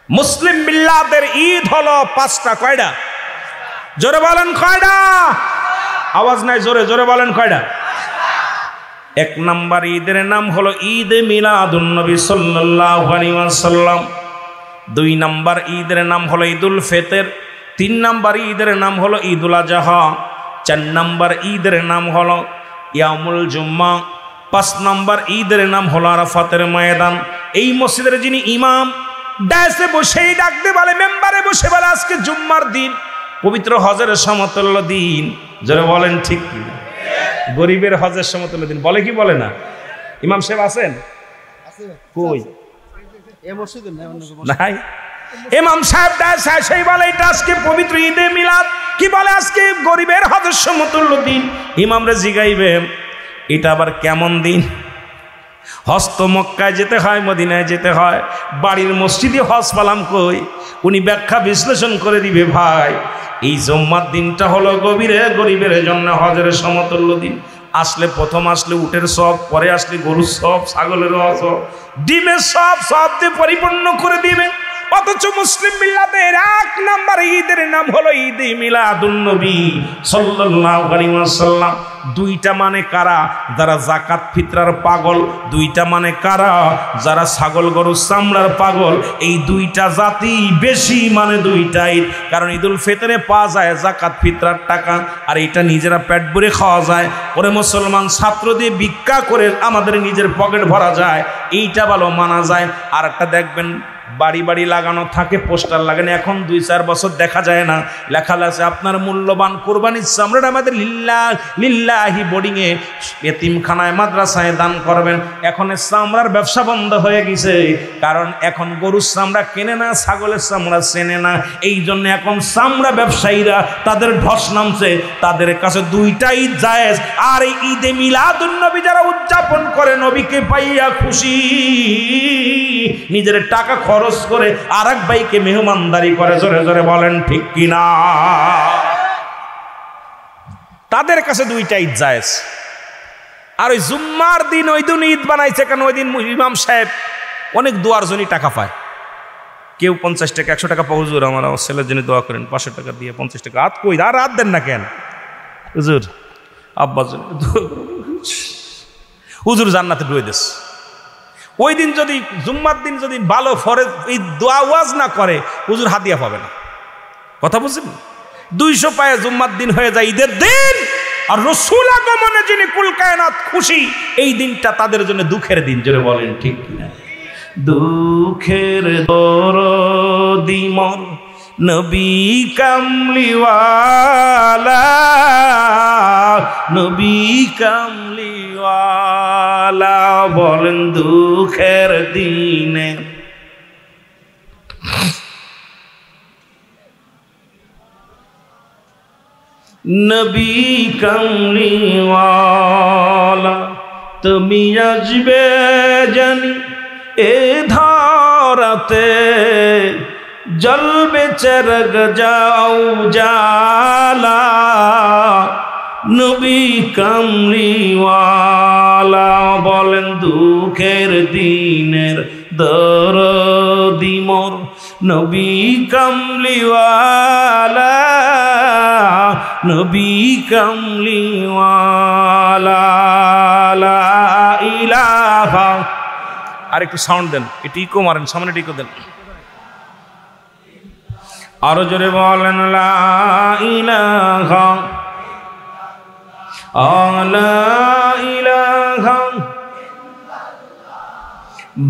মুসলিম মিল্লাতের ঈদ হলো 5টা। কয়টা? জোরে বলেন কয়টা? আওয়াজ নাই, জোরে জোরে বলেন কয়টা? 1 নম্বর ঈদের নাম হলো ঈদে মিলাদুন নবী সাল্লাল্লাহু আলাইহি ওয়াসাল্লাম। 2 নম্বর ঈদের নাম হলো ঈদুল ফিতর। 3 নম্বর ঈদের নাম হলো ঈদুল আজহা। 4 নম্বর ঈদের নাম হলো ইয়ামুল জুম্মা। 5 নম্বর ঈদের নাম হলো আরাফাতের ময়দান। এই মসজিদের যিনি ইমাম, ডায়াসে বসেই ডাকতে বলে, মেম্বারে বসে বলে, আজকে জুম্মার দিন, পবিত্র হজের সমতুল্য দিন। যারা বলেন ঠিক কি? গরিবের হজের সমতুল্য দিন। বলে কি বলে না? ইমাম সাহেব আছেন? কই? নাই। ইমাম সাহেব সেই বলে এটা আজকে পবিত্র ঈদে মিলাদ। কি বলে? আজকে গরিবের হজের সমতুল্য দিন। ইমামরা জিগাইবে এটা আবার কেমন দিন? হজ তো মক্কায় যেতে হয়, মদিনায় যেতে হয়, বাড়ির মসজিদে হজ পালাম কই? উনি ব্যাখ্যা বিশ্লেষণ করে দিবে, ভাই এই জুম্মার দিনটা হলো গরিবের জন্য হজের সমতুল্য দিন। আসলে প্রথম আসলে উটের সব, পরে আসলে গরুর সব, ছাগলের সব, ডিমের সব দিয়ে পরিপূর্ণ করে দিবেন। অথচ মুসলিম মিল্লাতের 1 নম্বর ঈদের নাম হলো ঈদে মিলাদুন নবী সাল্লাল্লাহু আলাইহি ওয়াসাল্লাম। দুইটা মানে কারা? যারা জাকাত ফিতরার পাগল। দুইটা মানে কারা? যারা ছাগল গরুর চামড়ার পাগল। এই দুইটা জাতি বেশি মানে দুইটাই। কারণ ঈদুল ফিতরে পাওয়া যায় জাকাত ফিতরার টাকা, আর এটা নিজেরা পেট ভরে খাওয়া যায়। ওরে মুসলমান, ছাত্র দিয়ে ভিক্ষা করে আমাদের নিজের পকেট ভরা যায়, এইটা ভালো মানা যায়। আর একটা দেখবেন বাড়ি বাড়ি লাগানো থাকে, পোস্টার লাগানো, এখন 2-4 বছর দেখা যায় না, লেখা আছে আপনার মূল্যবান কোরবানির চামড়াটা আমাদের লিল্লাহি বোর্ডিংয়ে এতিমখানায় মাদ্রাসায় দান করবেন। এখন চামড়ার ব্যবসা বন্ধ হয়ে গেছে, কারণ এখন গরুর চামড়া কেনে না, ছাগলের চামড়া চেনে না। এই জন্য এখন চামড়া ব্যবসায়ীরা তাদের ধস নামছে, তাদের কাছে দুইটাই জায়েজ। আর এই ঈদে মিলাদুন নবী যারা উদযাপন করে, নবীকে পাইয়া খুশি, নিজের টাকা খরচ করে আর এক ভাইকে মেহমানদারি করে, জোরে জোরে বলেন ঠিক কিনা? তাদের কাছে দুইটাই জায়েজ। আর ওই জুম্মার দিন ওই দিন ঈদ বানাইছে কেন? ওই দিন ইমাম সাহেব অনেক দোয়ার জন্য টাকা পায়। কেউ 50 টাকা 100 টাকা পায়, হুজুর আমার ছেলের জন্য দোয়া করেন, 500 টাকা দিয়ে 50 টাকা। হাত কই, আর হাত দেন না কেন? হুজুর আব্বার জন্য হুজুর জান্নাতে ঢুয়ে দিস। ওই দিন যদি জুম্মার দিন যদি ভালো ফরজ এই দোয়া ওয়াজ না করে, হুজুর হাদিয়া পাবে না। কথা বুঝছেন? 200 পায়ে জুম্মার দিন হয়ে যায় ঈদের দিন। আর রাসূল আগমনে যিনি কুল কায়নাত খুশি, এই দিনটা তাদের জন্য দুঃখের দিন, জোরে বলেন ঠিক কিনা? দুঃখের দরদি মোর নবী কামলিওয়ালা, নবী কামলিওয়ালা, বলেন দুঃখের দিনে নবী কামলিওয়ালা, তুমি আসবে জানি এ ধরাতে, জলবে চরগ যাও জালা, নবী কামলিওয়ালা, বলেন দুঃখের দিনের দরদি মোর নবী কামলিওয়ালা, নবী কামলিওয়ালা, লা ইলাহা। আর একটু সাউন্ড দেন, একটু ইকো মারেন, সামনে ইকো দেন, আরো জোরে বলেন লা ইলাহা, লা ইলাহা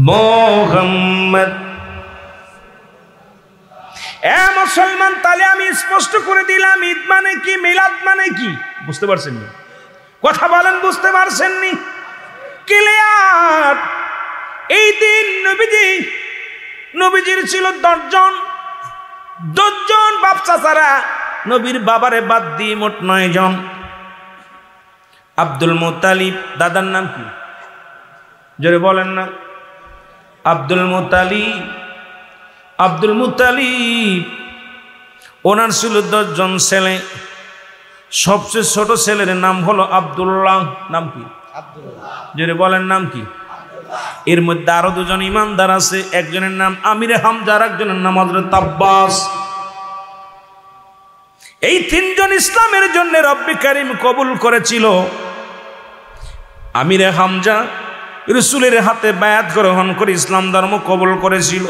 মুহাম্মদ। এ মুসলমান, তাহলে আমি স্পষ্ট করে দিলাম ঈদ মানে কি, মিলাদ মানে কি। বুঝতে পারছেন নি? কথা বলেন, বুঝতে পারছেন নি? ক্লিয়ার? এই দিন নবীজির ছিল 10 জন বাপ চাচারা, নবীর বাবারে বাদ দিয়ে মোট 9 জন। আব্দুল মুত্তালিব, দাদার নাম কি? জোরে বলেন না। আব্দুল মুত্তালিব ওনার ছিল 10 জন ছেলে। সবচেয়ে ছোট ছেলের নাম হলো আব্দুল্লাহ। নাম কি? জোরে বলেন, নাম কি? এর মধ্যে আরো 2 জন ইমানদার আছে, একজনের নাম আমিরে হামজা, আর একজনের নাম হযরত আব্বাস। এই 3 জন ইসলামের জন্য রব্বে কারীম কবুল করেছিল। আমিরে হামজা রাসূলের হাতে বায়াত গ্রহণ করে ইসলাম ধর্ম কবুল করেছিল।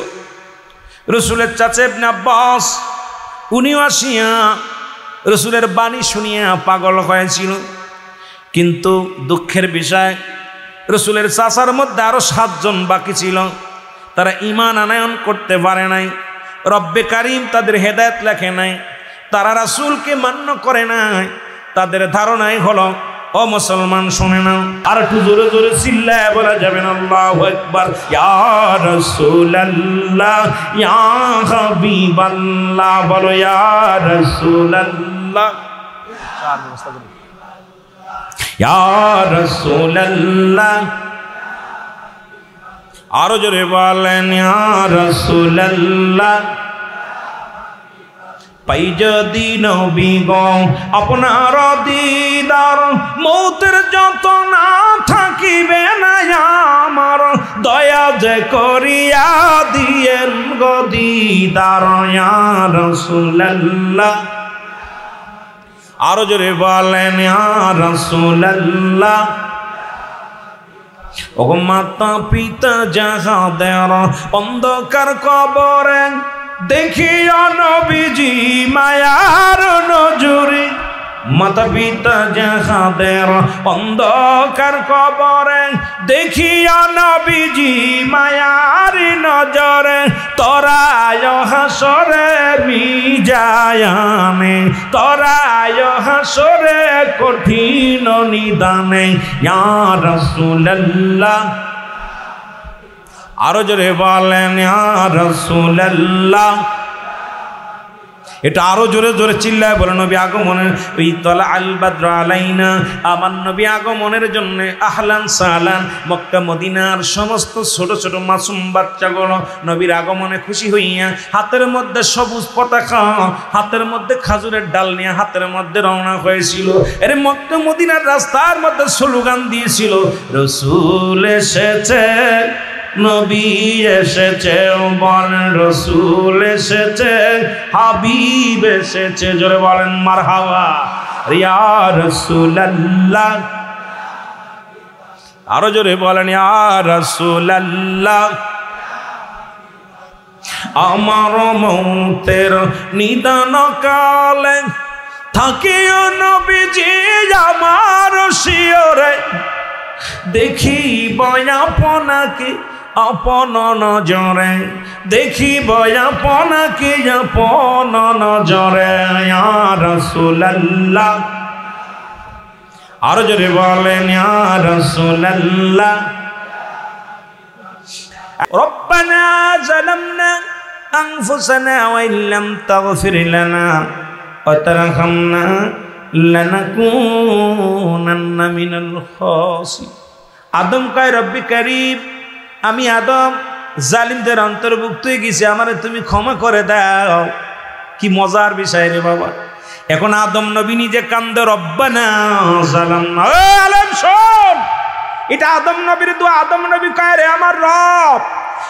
রাসূলের চাচা ইবনে আব্বাস, উনিও আসিয়া রাসূলের বাণী শুনিয়া পাগল হয়েছিল। কিন্তু দুঃখের বিষয়, রাসূলের চাচার মধ্যে আরো 7 জন বাকি ছিল, তারা ঈমান আনয়ন করতে পারে নাই। রব্বে কারীম তাদের হেদায়েত লেখে নাই, তারা রাসূলকে মান্য করে নাই। তাদের ধারণাই হলো, ও মুসলমান শুনে নাও, আর একটু জোরে জোরে চিল্লায় বলা যাবে না আল্লাহু আকবার। ইয়া রাসূলুল্লাহ, ইয়া হাবিবাল্লাহ, বলো ইয়া রাসূলুল্লাহ, ইয়া রাসূলুল্লাহ, আরো জোরে বলেন ইয়া রাসূলুল্লাহ। পাই যদি নবী গো আপনার দিদার, মৌতের যত না থাকিবে না আমার, দয়া যে করিয়া দিয়েন গো দিদার। ইয়া রাসূলুল্লাহ, আরো জোরে বলেন ইয়া রাসূলুল্লাহ। ও মাতা পিতা যাহাদের অন্ধকার কবরে দেখিও নবীজি মায়ার নজরে। মাতা পিতা যাহাদের অন্ধকার কবরে দেখিও নবীজি মায়ার নজরে। তোরায় হাসরে মিজায়ানে, তোরায় হাসরে কঠিন নিদানে। ইয়া রাসূলুল্লাহ। আরো জোরে বলেন ইয়া রাসূলুল্লাহ। এটা আরো জোরে জোরে চিল্লায় বলে নবী আগমনের ওই তলা আল বাদর আলাইনা। আমার নবী আগমনের জন্য আহলান সাহলান। মক্কা মদিনার সমস্ত ছোট ছোট মাসুম বাচ্চাগুলো নবীর আগমনে খুশি হইয়া হাতের মধ্যে সবুজ পতাকা, হাতের মধ্যে খাজুরের ডাল নিয়ে হাতের মধ্যে রওনা হয়েছিল। এর মক্কা মদিনার রাস্তার মধ্যে স্লোগান দিয়েছিল, রাসূল এসেছে, নবী এসেছে, বল রাসূল এসেছে, হাবিব এসেছে। জোরে বলেন মারহাবা ইয়া রাসূলুল্লাহ। আরো জোরে বলেন ইয়া রাসূলুল্লাহ। আমার মৌতের নিদান কালে থাকিও নবীজি আমার শিয়রে। দেখিব আপনাকে আপন নজরে, দেখিব আপনাকে আপন নজরে। ইয়া রাসূলুল্লাহ। আরো জোরে বলেন ইয়া রাসূলুল্লাহ। রব্বানা যালামনা আনফুসানা ওয়া ইল্লাম তাগফির লানা ওয়া তারহামনা লানাকুনান্না মিনাল খাসিরিন। আদম কয় রব্বি কারীম, আমি আদম জালিমদের অন্তর্ভুক্ত হয়ে গেছি, আমারে তুমি ক্ষমা করে দাও। কি মজার বিষয় রে বাবা। এখন আদম নবী নিজে কান্দে, রব্বানা যালামনা। আলেম শোন, এটা আদম নবীর দোয়া। আদম নবী কয় রে আমার রব,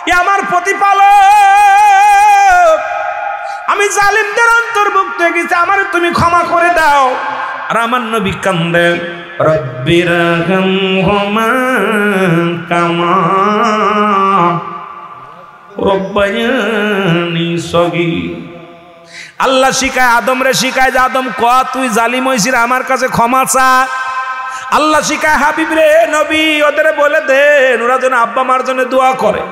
এ আমার প্রতিপালক, আমি জালিমদের অন্তর্ভুক্ত হয়ে গেছি, আমারে তুমি ক্ষমা করে দাও। আর আমার নবী কান্দে, রব্বিরহামহুমা কামা রব্বায়ানি সগীর। আল্লাহ শিখায় আদম রে, শিখায় যে আদম ক তুই জালিম হইছিস, আমার কাছে ক্ষমা চা। আল্লাহ শিখায় হাবিব রে নবী ওদের বলে দেন ওরা যেন আব্বা মার জন্য দোয়া করে।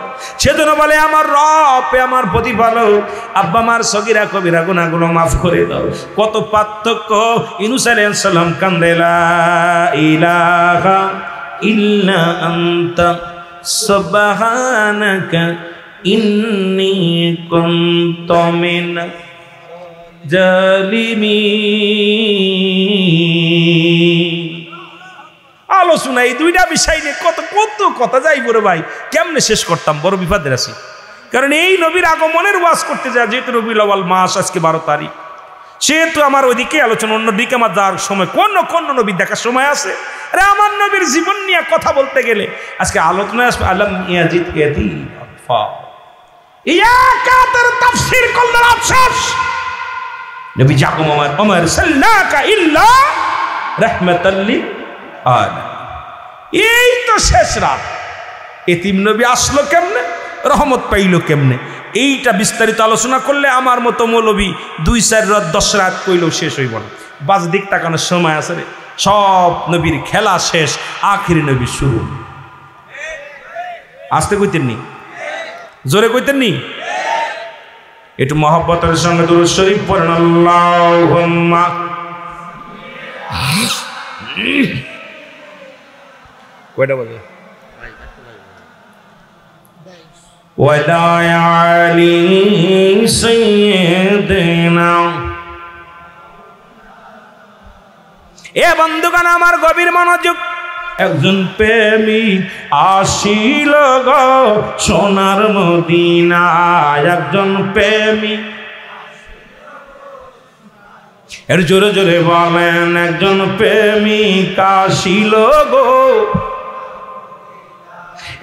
সেজন্য বলে আমার রব, আমার প্রতিপালক, আব্বা মার সগীরা কবিরা গুনাহগুলো মাফ করে দাও। কত পার্থক্য। ইউনূস আলাইহিস সালাম কান্দে, লা ইলাহা ইল্লা আনতা সুবহানাকা ইন্নী কুনতু মিনাজ জালিমিন। আলোচনা এই দুইটা বিষয় নিয়ে কত কত কথা যাইব রে ভাই, কেমনে শেষ করতাম, বড় বিপদের আছি। কারণ এই নবীর আগমনের ওয়াজ করতে যায়, যেহেতু রবিউল আউয়াল মাস, আজকে 12 তারিখ, সেহেতু আমার ওইদিকে আলোচনা, অন্যদিকে আমার যাওয়ার সময় কোন নবীর দেখার সময় আছে। আরে আমার নবীর জীবন নিয়ে কথা বলতে গেলে আজকে আলোচনায় আসবে আলম ইয়াজিদ কেদি ইয়াকাতের তাফসীর করলেন আফসোস। নবী জাকুম ওমর সাল্লাকা ইল্লা রাহমাতাল লিল আলামিন। এই তো শেষ রাত, এতিম নবী আসলো কেমনে, রহমত পাইল কেমনে, এইটা বিস্তারিত আলোচনা করলে আমার মতো মৌলবী 2-4 রাত 10 রাত কইলেও শেষ হইব না। বাস দিক তাকানোর সময় আছে রে। সব নবীর খেলা শেষ, আখিরি নবী শুরু। আসতে কইতেন নি, জোরে কইতেন নি, একটু মহব্বতের সঙ্গে দুরূদ শরীফ পড়েন। আল্লাহুম্মা কয়টা বাজে? ওয়ালা আলি সাইয়্যিদিনা। এ বন্ধুগণ আমার গভীর মনোযোগ। একজন প্রেমিক আসিল গো সোনার মদিনায়, একজন প্রেমিক, এর জোরে জোরে বলেন, একজন প্রেমিক আসিল গো,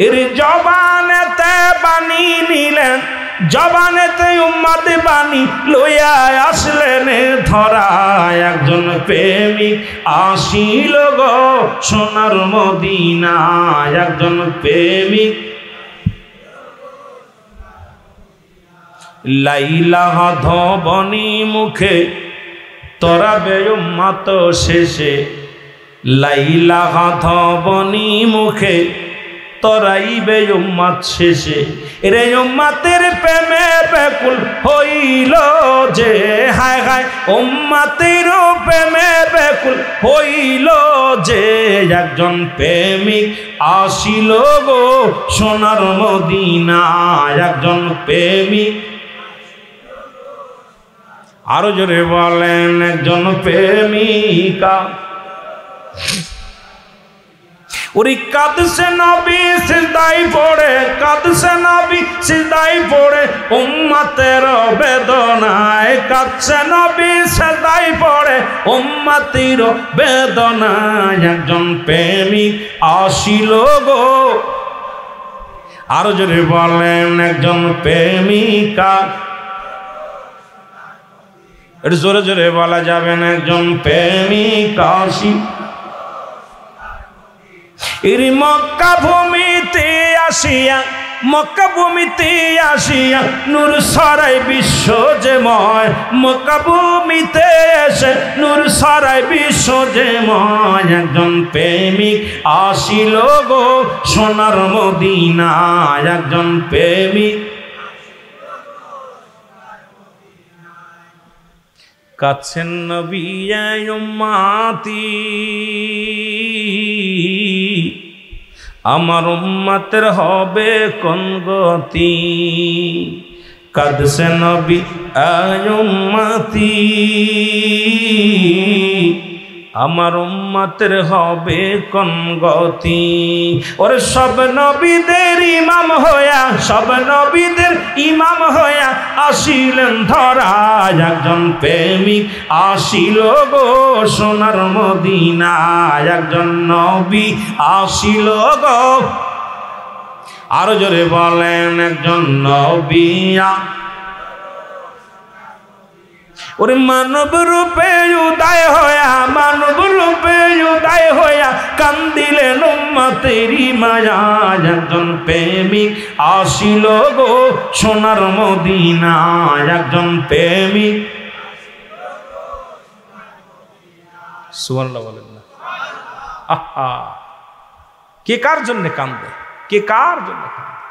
এর জবানেতে বাণী নিলেন জবানেতে উম্মত বাণী লইয়া আসলেন ধরায় একজন প্রেমিক আসিল গো সোনার মদিনায় একজন প্রেমিক লাইলা ধবনি মুখে তরাবে উম্মত শেষে লাইলা ধবনি মুখে তরাইবে উম্মত শেষে রে উম্মতের প্রেমে ব্যাকুল হইল যে হায় হায় উম্মতের প্রেমে ব্যাকুল হইল যে একজন প্রেমিক আসিল গো সোনার মদিনায় একজন প্রেমিক আরো জোরে বলেন একজন প্রেমিকা ওরে কাঁদছে নবী সিজদায় পড়ে কাঁদছে নবী সিজদায় পড়ে উম্মতের বেদনায় কাঁদছে নবী সিজদায় পড়ে উম্মতের বেদনায় একজন প্রেমিক আসিল গো আরো জোরে বলেন একজন প্রেমিকা এটা জোরে জোরে বলা যাবে না একজন প্রেমিক আসিল ইরি মক্কা ভূমিতে আসিয়া মক্কা ভূমিতে আসিয়া নূর ছড়াই বিশ্ব যে ময় মক্কা ভূমিতে এসে নূর ছড়াই বিশ্ব যে ময় একজন প্রেমিক আসিল গো সোনার মদিনায় একজন প্রেমিক কাছেন নবী উম্মতি আমার উম্মতের হবে কোন গতি কাঁদছে নবী উম্মতি আমার উম্মতের হবে কোন গতি ওরে সব নবীদের ইমাম হইয়া সব নবীদের ইমাম হইয়া আসিলেন ধরায় একজন প্রেমিক আসিল গো সোনার মদিনায় একজন নবী আসিল গো আরো জোরে বলেন একজন নবী ওরে মানব রূপে উদয় হইয়া মানব রূপে উদয় হইয়া কান্দিলেন উম্মতেরি মায়া একজন প্রেমিক আসিল গো সোনার মদিনায় একজন প্রেমিক সুবহানাল্লাহ বলেন না আহা কে কার জন্য কান্দে কে কার জন্য কান্দে